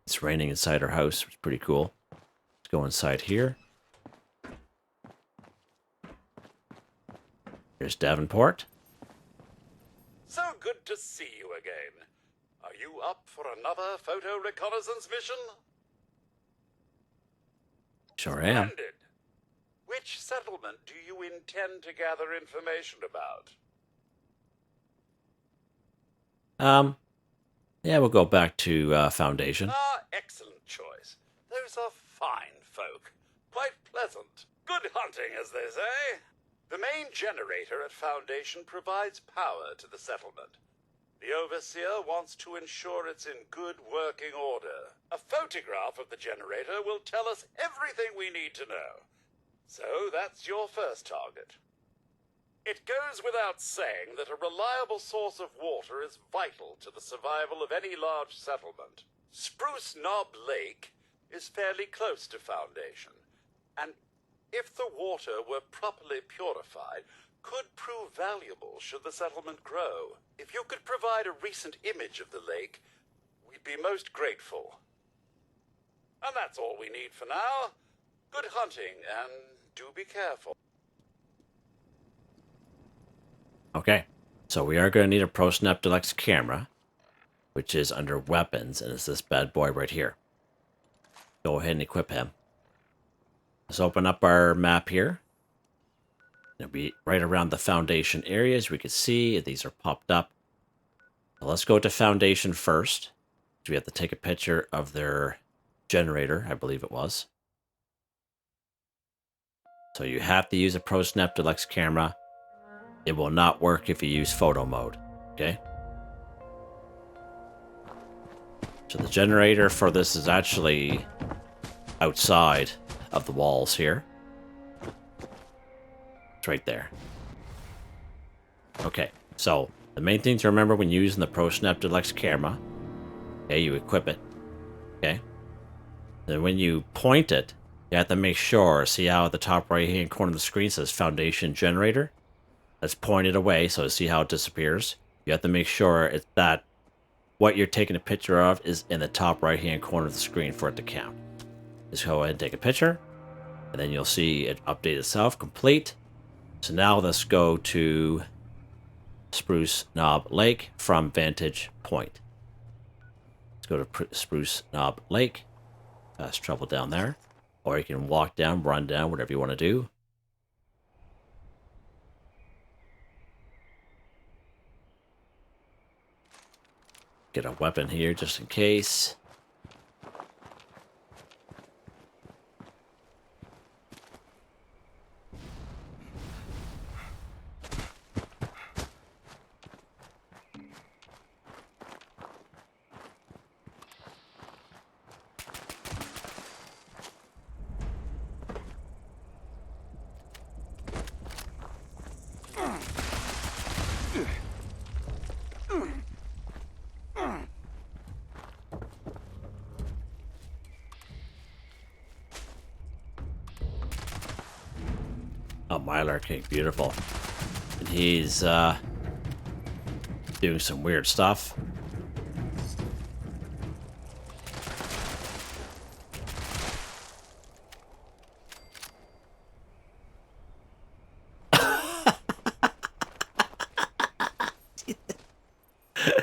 It's raining inside her house, which is pretty cool. Let's go inside here. Here's Davenport. So good to see you again. Are you up for another photo reconnaissance mission? Sure am. Splendid. Which settlement do you intend to gather information about? Yeah, we'll go back to Foundation. Ah, excellent choice. Those are fine folk. Quite pleasant. Good hunting, as they say. The main generator at Foundation provides power to the settlement. The Overseer wants to ensure it's in good working order. A photograph of the generator will tell us everything we need to know. So that's your first target. It goes without saying that a reliable source of water is vital to the survival of any large settlement. Spruce Knob Lake is fairly close to Foundation, and if the water were properly purified, could prove valuable should the settlement grow. If you could provide a recent image of the lake, we'd be most grateful. And that's all we need for now. Good hunting, and do be careful. Okay, so we are going to need a ProSnap Deluxe camera, which is under weapons, and it's this bad boy right here. Go ahead and equip him. Let's open up our map here. It'll be right around the foundation areas. We can see these are popped up. So let's go to foundation first. So we have to take a picture of their generator, I believe it was. So you have to use a ProSnap Deluxe camera. It will not work if you use photo mode, okay? So the generator for this is actually outside of the walls here. It's right there. Okay, so the main thing to remember when using the ProSnap Deluxe camera, okay, you equip it, okay? Then when you point it, you have to make sure, see how at the top right hand corner of the screen says Foundation Generator? That's pointed away, so see how it disappears? You have to make sure it's that what you're taking a picture of is in the top right hand corner of the screen for it to count. Just go ahead and take a picture, and then you'll see it update itself, complete. So now let's go to Spruce Knob Lake from Vantage Point. Let's go to Spruce Knob Lake. Fast travel down there. Or you can walk down, run down, whatever you want to do. Get a weapon here just in case. Oh, Mylar King, beautiful. And he's doing some weird stuff.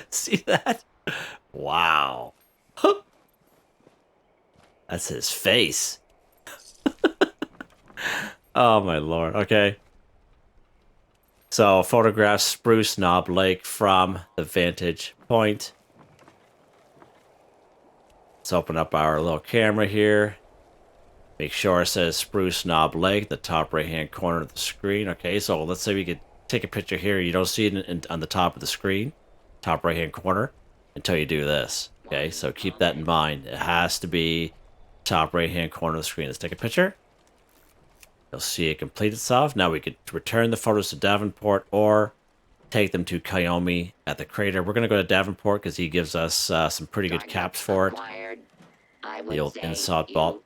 See that? Wow. That's his face. Oh my lord. Okay. So photograph Spruce Knob Lake from the vantage point. Let's open up our little camera here. Make sure it says Spruce Knob Lake, the top right hand corner of the screen. Okay, so let's say we could take a picture here. You don't see it on the top of the screen, top right hand corner, until you do this. Okay, so keep that in mind. It has to be top right hand corner of the screen. Let's take a picture. You'll see it complete itself. Now we could return the photos to Davenport or take them to Kayomi at the crater. We're going to go to Davenport because he gives us some pretty good caps for it. The old insult vault.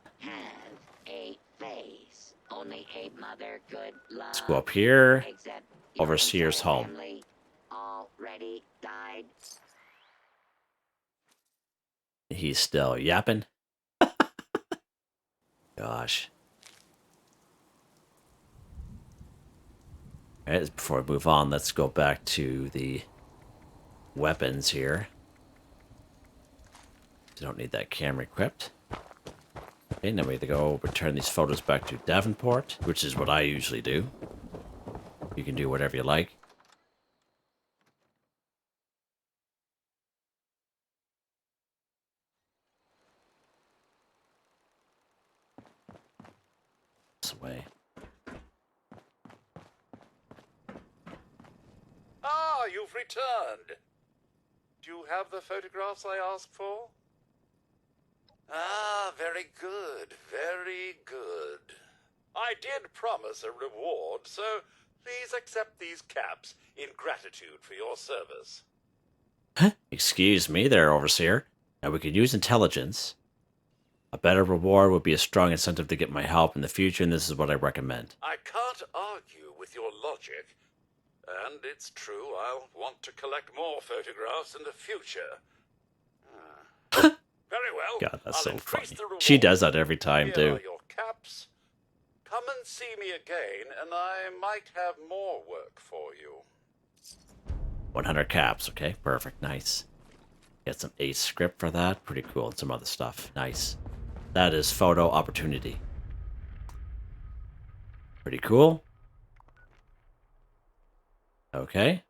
Let's go up here. Overseer's home. He's still yapping. Gosh. Alright, before we move on, let's go back to the weapons here. You don't need that camera equipped. Okay, now we have to go return these photos back to Davenport, which is what I usually do. You can do whatever you like. This way. Ah, you've returned. Do you have the photographs I asked for? Ah, very good, very good. I did promise a reward, so please accept these caps in gratitude for your service. Excuse me there, Overseer. Now we could use intelligence A better reward would be a strong incentive to get my help in the future, and this is what I recommend. I can't argue with your logic. And it's true, I'll want to collect more photographs in the future. Very well. God, that's I'll so increase funny. the reward. She does that every time, Here too. are your caps. Come and see me again, and I might have more work for you. 100 caps, okay, perfect, nice. Get some ace script for that, pretty cool, and some other stuff, nice. That is photo opportunity. Pretty cool. Okay.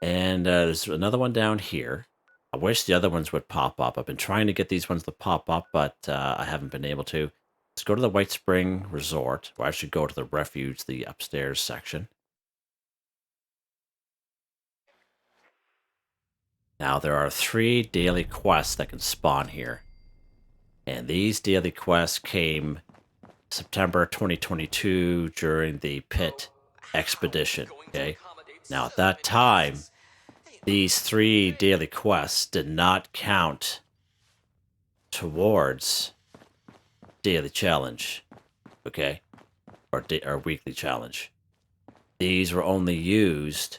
And there's another one down here. I wish the other ones would pop up. I've been trying to get these ones to pop up, but I haven't been able to. Let's go to the White Spring Resort, or I should go to the Refuge, the upstairs section. Now, there are 3 daily quests that can spawn here. And these daily quests came September 2022 during the Pit Expedition, okay? Now, at that time, these 3 daily quests did not count towards daily challenge, okay? Or weekly challenge. These were only used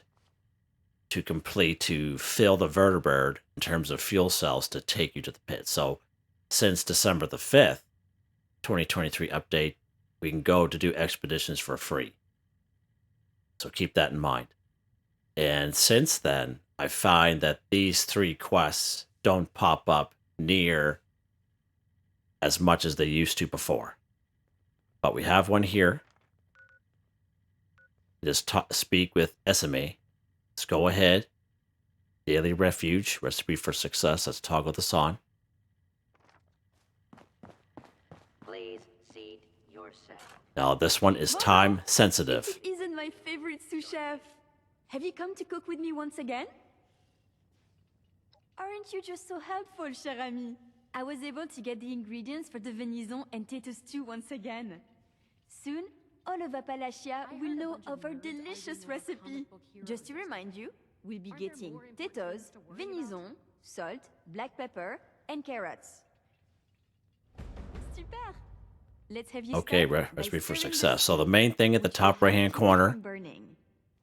to fill the vertibird in terms of fuel cells to take you to the pit. So since December the 5th, 2023 update, we can go to do expeditions for free. So keep that in mind. And since then, I find that these 3 quests don't pop up near as much as they used to before. But we have one here. Just speak with SMA. Let's go ahead. Daily Refuge, recipe for success. Let's toggle this on. Please seat yourself. Now, this one is time sensitive. It isn't my favorite sous chef. Have you come to cook with me once again? Aren't you just so helpful, cher ami? I was able to get the ingredients for the venison and tato stew once again. Soon, all of Appalachia will know of our delicious recipe. Just to remind you, we'll be getting tatoes, venison, salt, black pepper, and carrots. Super! Let's have you Okay, start by recipe for stirring success. the So the stew, main thing at the which top will right-hand help keep it corner from burning.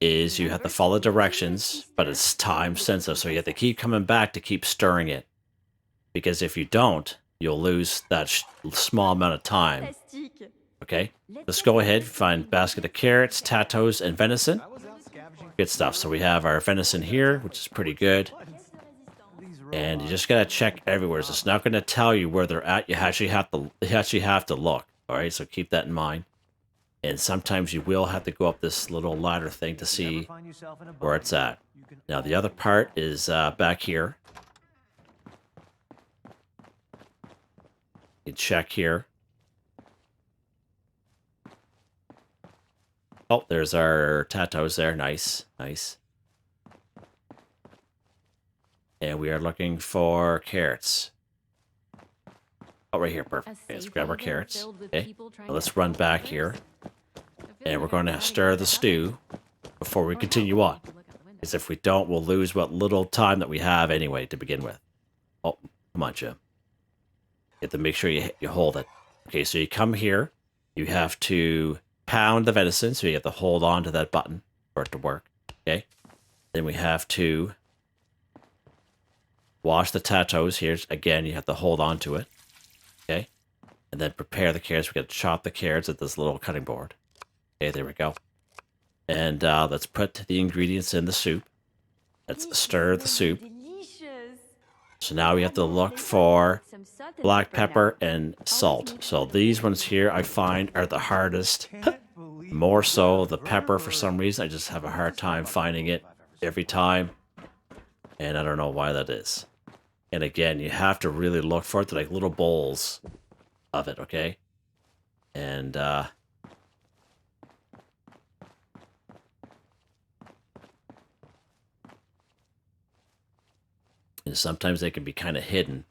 is you have to follow directions, but it's time sensitive. So you have to keep coming back to keep stirring it. Because if you don't, you'll lose that small amount of time. Fantastic. Okay, let's go ahead, find basket of carrots, tatoes, and venison. Good stuff. So we have our venison here, which is pretty good. And you just gotta check everywhere. It's not gonna tell you where they're at. You actually have to look. All right, so keep that in mind. And sometimes you will have to go up this little ladder thing to see where it's at. Now the other part is back here. You check here. Oh, there's our tatoes there. Nice, nice. And we are looking for carrots. Oh, right here. Perfect. Okay, let's grab our carrots. Okay, now let's run back here. And we're going to stir the stew before we continue on. Because if we don't, we'll lose what little time that we have anyway to begin with. Oh, come on, Jim. You have to make sure you hold it. Okay, so you come here. You have to pound the venison, so you have to hold on to that button for it to work. Okay. Then we have to wash the tatoes. Here's again, you have to hold on to it. Okay. And then prepare the carrots. We got to chop the carrots at this little cutting board. Okay, there we go. And let's put the ingredients in the soup. Let's stir the soup. So now we have to look for black pepper and salt. So these ones here I find are the hardest. More so the pepper for some reason. I just have a hard time finding it every time. And I don't know why that is. And again, you have to really look for it. They're like little bowls of it, okay? And sometimes they can be kind of hidden.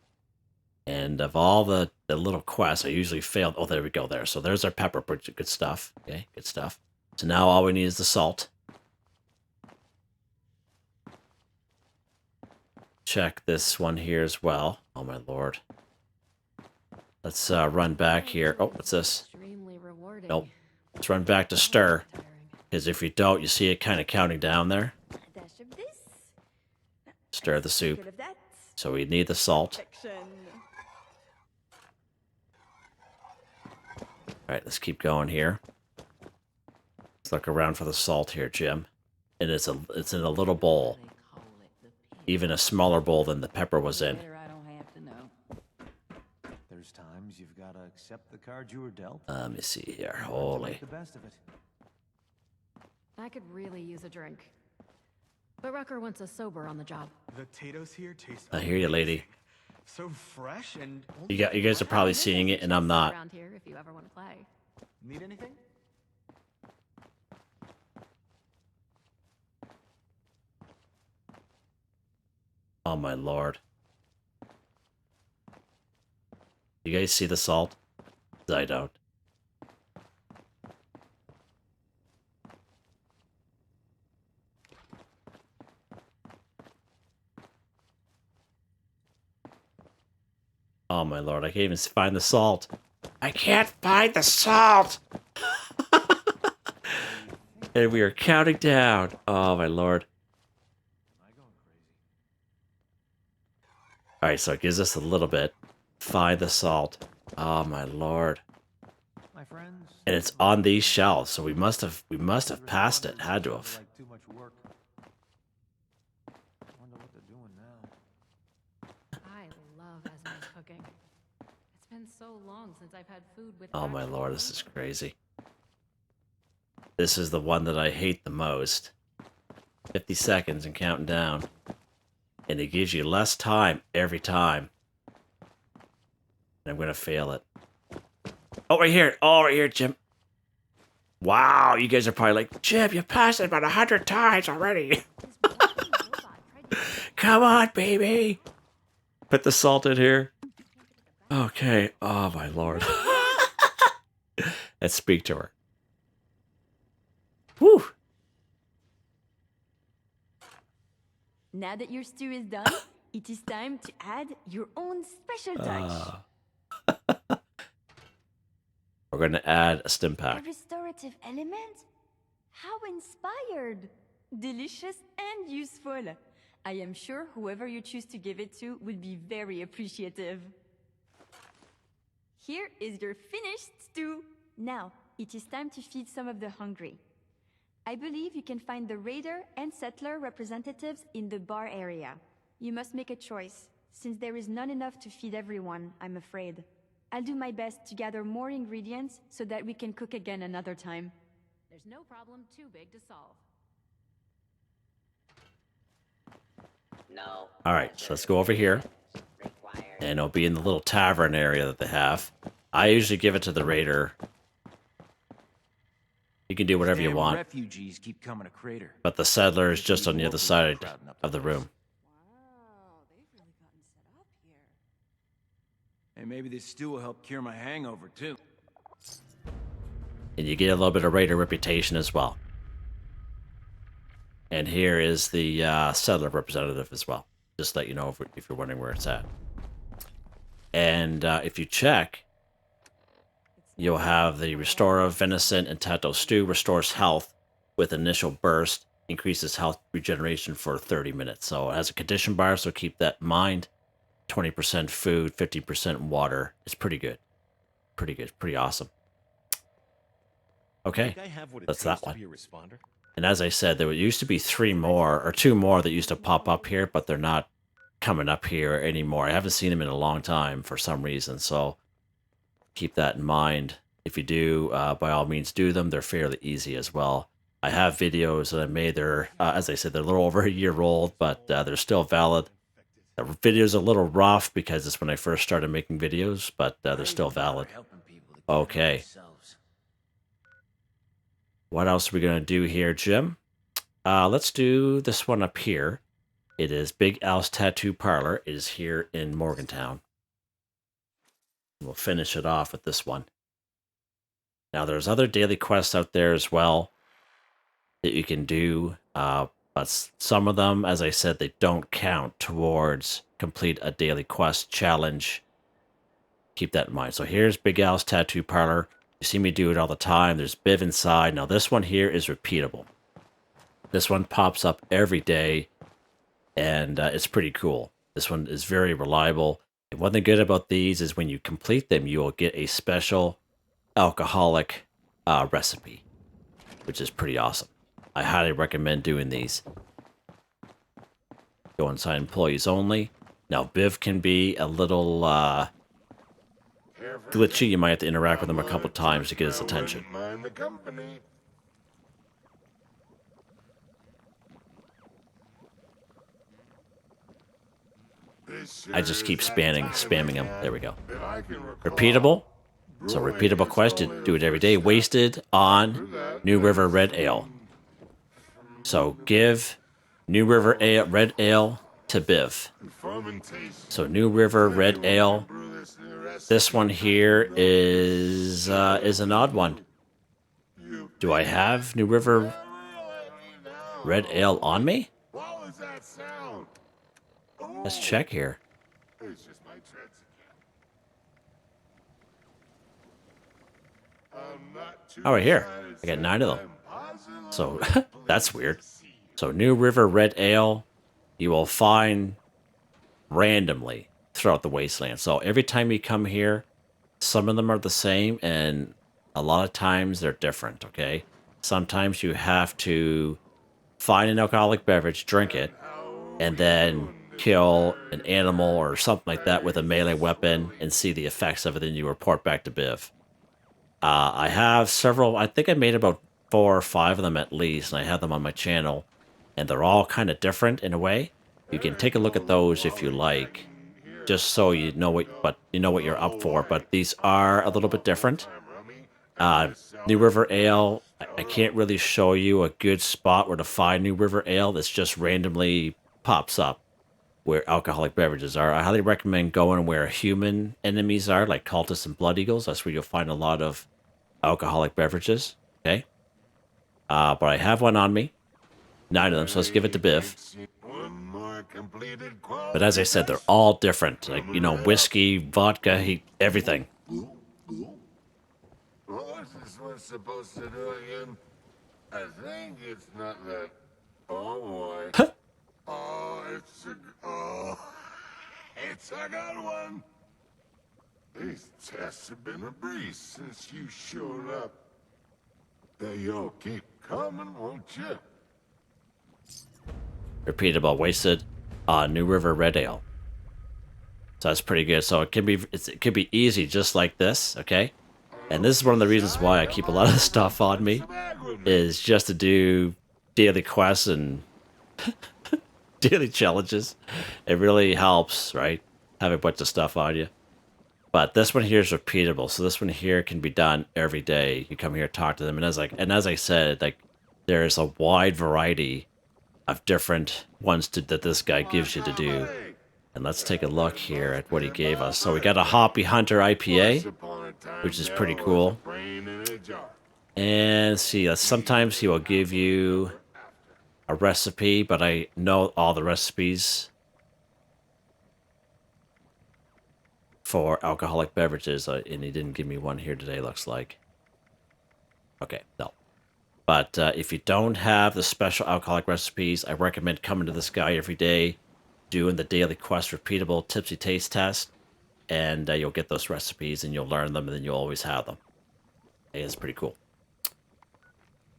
And of all the little quests, I usually failed. Oh, there we go there. So there's our pepper. Good stuff. Okay, good stuff. So now all we need is the salt. Check this one here as well. Oh, my lord. Let's run back here. Oh, what's this? Extremely rewarding. Nope. Let's run back to stir. Because if you don't, you see it kind of counting down there. A dash of this. Stir the A soup. sprinkle of that. So we need the salt. Perfection. Alright, let's keep going here. Let's look around for the salt here, Jim. And it's in a little bowl. Even a smaller bowl than the pepper was in. I don't have to know. There's times you've got to accept the card you were dealt. Let me see here. To Holy. make the best of it. I could really use a drink. But Rucker wants us sober on the job. The potatoes here taste I hear you, lady. so fresh and You guys are probably seeing it, and I'm not. Around here if you ever want to play. need anything? Oh my lord. You guys see the salt? I don't. Oh my lord, I can't even find the salt. I can't find the salt! And we are counting down. Oh my lord. Alright, so it gives us a little bit. Find the salt. Oh my lord. My friends. And it's on these shelves, so we must have passed it. Had to have. Like too much work. Wonder what they're doing now. I love Esme's cooking. It's been so long since I've had food with. Oh my lord, this is crazy. This is the one that I hate the most. 50 seconds and counting down. And it gives you less time every time. And I'm gonna fail it. Oh, right here. Oh, right here, Jim. Wow, you guys are probably like, Jim, you passed it about 100 times already. Come on, baby. Put the salt in here. Okay. Oh, my lord. Let's speak to her. Whew. Now that your stew is done, it is time to add your own special touch. We're going to add a stim A pack. restorative element? How inspired! Delicious and useful. I am sure whoever you choose to give it to will be very appreciative. Here is your finished stew. Now, it is time to feed some of the hungry. I believe you can find the raider and settler representatives in the bar area. You must make a choice, since there is none enough to feed everyone, I'm afraid. I'll do my best to gather more ingredients so that we can cook again another time. There's no problem too big to solve. No. Alright, so let's go over here. And it'll be in the little tavern area that they have. I usually give it to the raider. You can do whatever you Damn want. Refugees keep coming to Crater. But the settler is just on the other side of the room. Wow, they've really gotten set up here. And maybe this stew will help cure my hangover too. And you get a little bit of raider reputation as well. And here is the settler representative as well. Just to let you know if you're wondering where it's at. And if you check, you'll have the Restore of Venison and Tato Stew restores health with initial burst, increases health regeneration for 30 minutes. So it has a condition bar, so keep that in mind. 20% food, 50% water. It's pretty good. Pretty good. Pretty awesome. Okay, that's that one. And as I said, there used to be 2 more that used to pop up here, but they're not coming up here anymore. I haven't seen them in a long time for some reason, so keep that in mind. If you do, by all means do them. They're fairly easy as well. I have videos that I made. They're, as I said, they're a little over a year old, but they're still valid. The video's a little rough because it's when I first started making videos, but they're still valid. Okay. What else are we going to do here, Jim? Let's do this one up here. It is Big Al's Tattoo Parlor. It is here in Morgantown. We'll finish it off with this one. Now, there's other daily quests out there as well that you can do, but some of them, as I said, they don't count towards complete a daily quest challenge. keep that in mind. So here's Big Al's tattoo parlor. You see me do it all the time. There's Biv inside. Now this one here is repeatable. This one pops up every day, and it's pretty cool. This one is very reliable. And one thing good about these is when you complete them, you will get a special alcoholic recipe, which is pretty awesome. I highly recommend doing these. Go inside employees only. Now, Biv can be a little glitchy. You might have to interact with him a couple times to get his attention. I just keep spamming him. There we go. Repeatable. So repeatable quest, you do it every day. Wasted on New River Red Ale. So give New River Ale, Red Ale to Biv. So New River Red Ale. This one here is an odd one. Do I have New River Red Ale on me? Let's check here. Oh, right here. I got 9 of them. So that's weird. So New River Red Ale, you will find randomly throughout the wasteland. So every time you come here, some of them are the same, and a lot of times they're different, okay? Sometimes you have to find an alcoholic beverage, drink it, and then kill an animal or something like that with a melee weapon and see the effects of it, and you report back to Biv. I have several, I think I made about 4 or 5 of them at least, and I have them on my channel, and they're all kind of different in a way. You can take a look at those if you like, just so you know what you're up for, but these are a little bit different. New River Ale, I can't really show you a good spot where to find New River Ale. This just randomly pops up where alcoholic beverages are. I highly recommend going where human enemies are, like cultists and blood eagles. That's where you'll find a lot of alcoholic beverages, okay? But I have one on me. 9 of them, so let's give it to Biv. But as I said, they're all different. Like, you know, whiskey, vodka, everything. What's this one supposed to do again? I think it's not that. Oh boy. It's a good one. These tests have been a breeze since you showed up. You'll keep coming, won't you? Repeatable, wasted on New River Red Ale. So that's pretty good. So it could be easy just like this, okay? And this is one of the reasons why I keep a lot of stuff on me, is just to do daily quests and daily challenges. It really helps, right? Have a bunch of stuff on you. But this one here is repeatable, so this one here can be done every day. You come here, talk to them, and as I said, like, there's a wide variety of different ones that this guy gives you to do. And let's take a look here at what he gave us. So we got a Hoppy Hunter IPA, which is pretty cool. And see, sometimes he will give you a recipe, but I know all the recipes for alcoholic beverages, and he didn't give me one here today, looks like. Okay, no. But if you don't have the special alcoholic recipes, I recommend coming to this guy every day, doing the daily quest repeatable Tipsy taste test, and you'll get those recipes and you'll learn them, and then you'll always have them. Hey, it's pretty cool.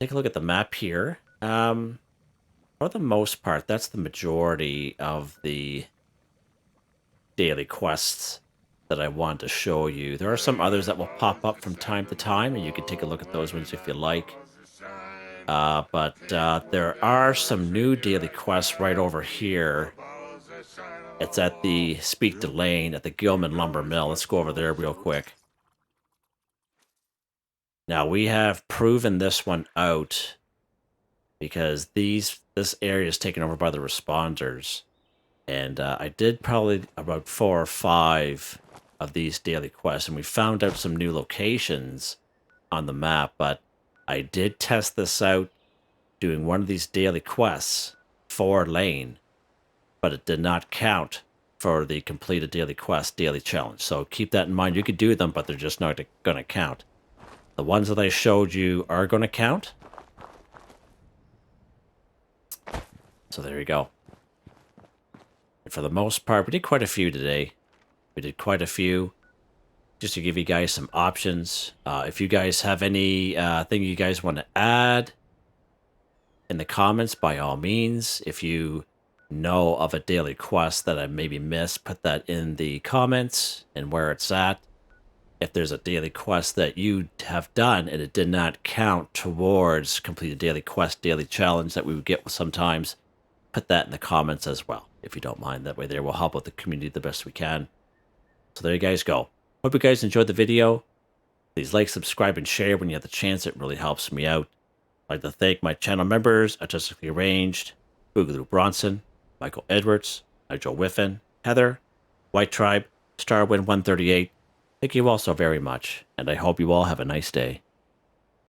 Take a look at the map here. For the most part, that's the majority of the daily quests that I want to show you. There are some others that will pop up from time to time, and you can take a look at those ones if you like. But there are some new daily quests right over here. It's at the Speak to Lane at the Gilman lumber mill. Let's go over there real quick. Now, we have proven this one out because this area is taken over by the responders. And I did probably about 4 or 5 of these daily quests, and we found out some new locations on the map, but I did test this out doing one of these daily quests for Lane, but it did not count for the completed daily quest, daily challenge. So keep that in mind. You could do them, but they're just not going to count. The ones that I showed you are going to count. So there you go. And for the most part, we did quite a few today. We did quite a few. Just to give you guys some options. If you guys have any thing you guys want to add in the comments, by all means. If you know of a daily quest that I maybe missed, put that in the comments and where it's at. If there's a daily quest that you have done and it did not count towards completed daily quest, daily challenge that we would get sometimes, put that in the comments as well, if you don't mind. That way there will help out the community the best we can. So there you guys go. Hope you guys enjoyed the video. Please like, subscribe, and share when you have the chance. It really helps me out. I'd like to thank my channel members, Artistically Arranged, Boogaloo Bronson, Michael Edwards, Nigel Whiffen, Heather, White Tribe, Starwind 138. Thank you all so very much, and I hope you all have a nice day.